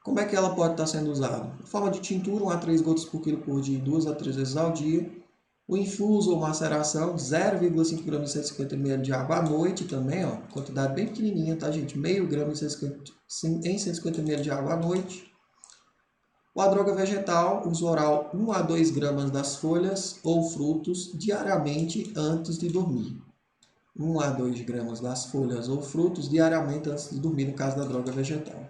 Como é que ela pode estar sendo usada? Em forma de tintura, 1 a 3 gotas por quilo por dia, 2 a 3 vezes ao dia. O infuso ou maceração, 0,5 gramas de 150 ml de água à noite também, ó, quantidade bem pequenininha, tá, gente? Meio grama em 150 ml de água à noite. A droga vegetal, uso oral 1 a 2 gramas das folhas ou frutos diariamente antes de dormir. 1 a 2 gramas das folhas ou frutos diariamente antes de dormir, no caso da droga vegetal.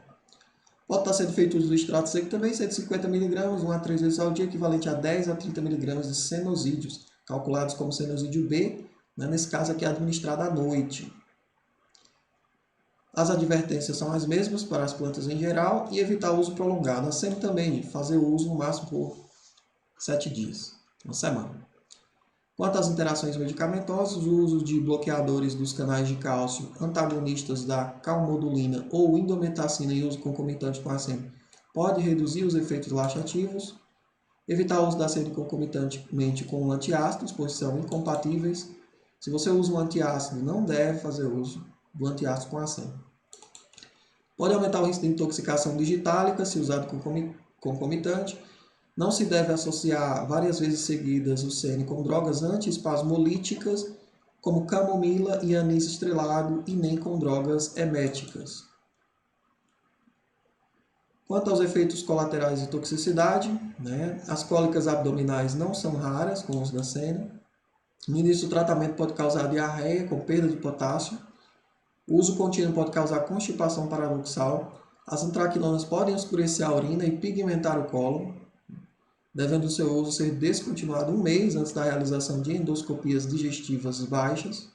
Pode estar sendo feito uso do extrato seco também, 150 mg, 1 a 3 vezes ao dia, equivalente a 10 a 30 mg de senosídeos, calculados como senosídeo B, né? Nesse caso aqui administrado à noite. As advertências são as mesmas para as plantas em geral e evitar o uso prolongado, sempre também de fazer o uso no máximo por 7 dias, uma semana. Quanto às interações medicamentosas, o uso de bloqueadores dos canais de cálcio, antagonistas da calmodulina ou indometacina em uso concomitante com a pode reduzir os efeitos laxativos, evitar o uso da sene concomitantemente com antiácidos, pois são incompatíveis. Se você usa um antiácido, não deve fazer uso do antiácido com a sene. Pode aumentar o risco de intoxicação digitálica se usado concomitante. Não se deve associar várias vezes seguidas o sene com drogas antiespasmolíticas, como camomila e anis estrelado, e nem com drogas eméticas. Quanto aos efeitos colaterais de toxicidade, as cólicas abdominais não são raras com o uso da sene. No início do tratamento pode causar diarreia com perda de potássio. O uso contínuo pode causar constipação paradoxal. As antraquinonas podem escurecer a urina e pigmentar o cólon, devendo o seu uso ser descontinuado 1 mês antes da realização de endoscopias digestivas baixas.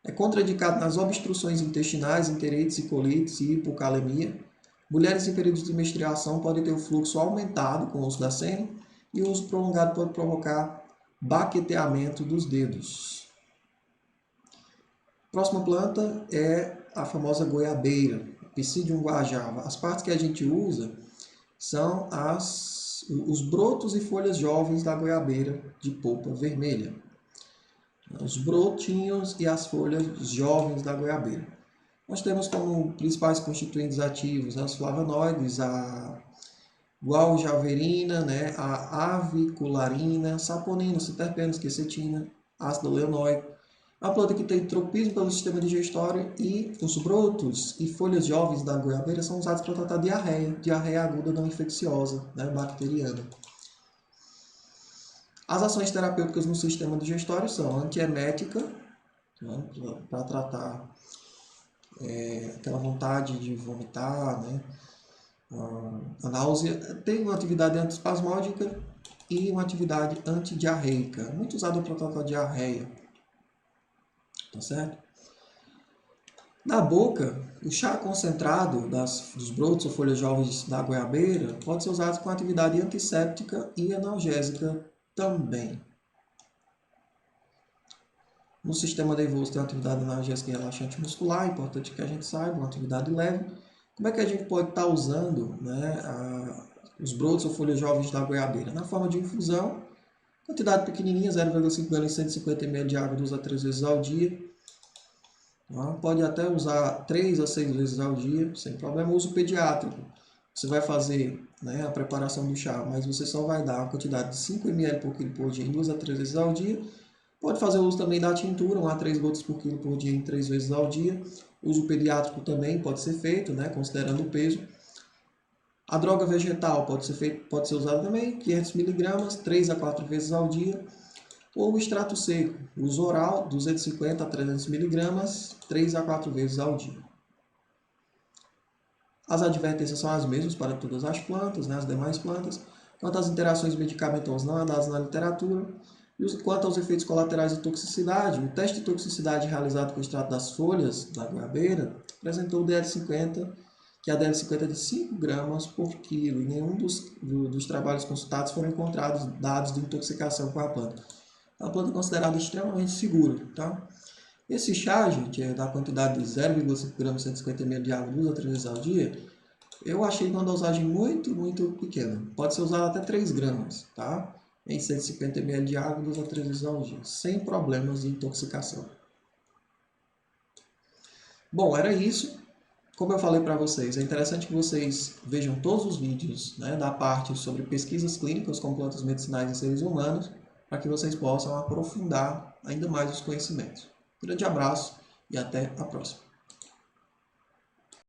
É contraindicado nas obstruções intestinais, enterites e colites e hipocalemia. Mulheres em períodos de menstruação podem ter o fluxo aumentado com o uso da sene e o uso prolongado pode provocar baqueteamento dos dedos. Próxima planta é a famosa goiabeira, Psidium guajava. As partes que a gente usa são os brotos e folhas jovens da goiabeira de polpa vermelha. Os brotinhos e as folhas jovens da goiabeira. Nós temos como principais constituintes ativos as flavonoides, a gualjaverina, a avicularina, saponina, citerpenos, quercetina, ácido leonóico. É uma planta que tem tropismo pelo sistema digestório e os brotos e folhas jovens da goiabeira são usados para tratar diarreia aguda não infecciosa, bacteriana. As ações terapêuticas no sistema digestório são antiemética, para tratar aquela vontade de vomitar, a náusea. Tem uma atividade antiespasmódica e uma atividade antidiarreica, muito usada para tratar diarreia. Tá certo? Na boca, o chá concentrado dos brotos ou folhas jovens da goiabeira pode ser usado com atividade antisséptica e analgésica também. No sistema nervoso tem uma atividade analgésica e relaxante muscular, importante que a gente saiba, uma atividade leve. Como é que a gente pode estar usando os brotos ou folhas jovens da goiabeira? Na forma de infusão, quantidade pequenininha, 0,5 gramas em 150 ml de água 2 a 3 vezes ao dia. Pode até usar 3 a 6 vezes ao dia, sem problema. Uso pediátrico. Você vai fazer a preparação do chá, mas você só vai dar uma quantidade de 5 ml por quilo por dia em 2 a 3 vezes ao dia. Pode fazer uso também da tintura, 1 a 3 gotas por quilo por dia em 3 vezes ao dia. Uso pediátrico também pode ser feito, considerando o peso. A droga vegetal pode ser usada também, 500 mg, 3 a 4 vezes ao dia. Ou o extrato seco, uso oral, 250 a 300 mg, 3 a 4 vezes ao dia. As advertências são as mesmas para todas as plantas, as demais plantas. Quanto às interações medicamentosas não dadas na literatura. E quanto aos efeitos colaterais de toxicidade, o teste de toxicidade realizado com o extrato das folhas da goiabeira apresentou o DL50, que é a DL50 de 5 gramas por quilo. E nenhum dos trabalhos consultados foram encontrados dados de intoxicação com a planta. É uma planta considerada extremamente segura. Tá? Esse chá, gente, é da quantidade de 0,5 gramas 150 ml de água 2 a 3 vezes ao dia. Eu achei uma dosagem muito, muito pequena. Pode ser usado até 3 gramas, tá? Em 150 ml de água 2 a 3 vezes ao dia, sem problemas de intoxicação. Bom, era isso. Como eu falei para vocês, é interessante que vocês vejam todos os vídeos da parte sobre pesquisas clínicas com plantas medicinais em seres humanos, para que vocês possam aprofundar ainda mais os conhecimentos. Grande abraço e até a próxima.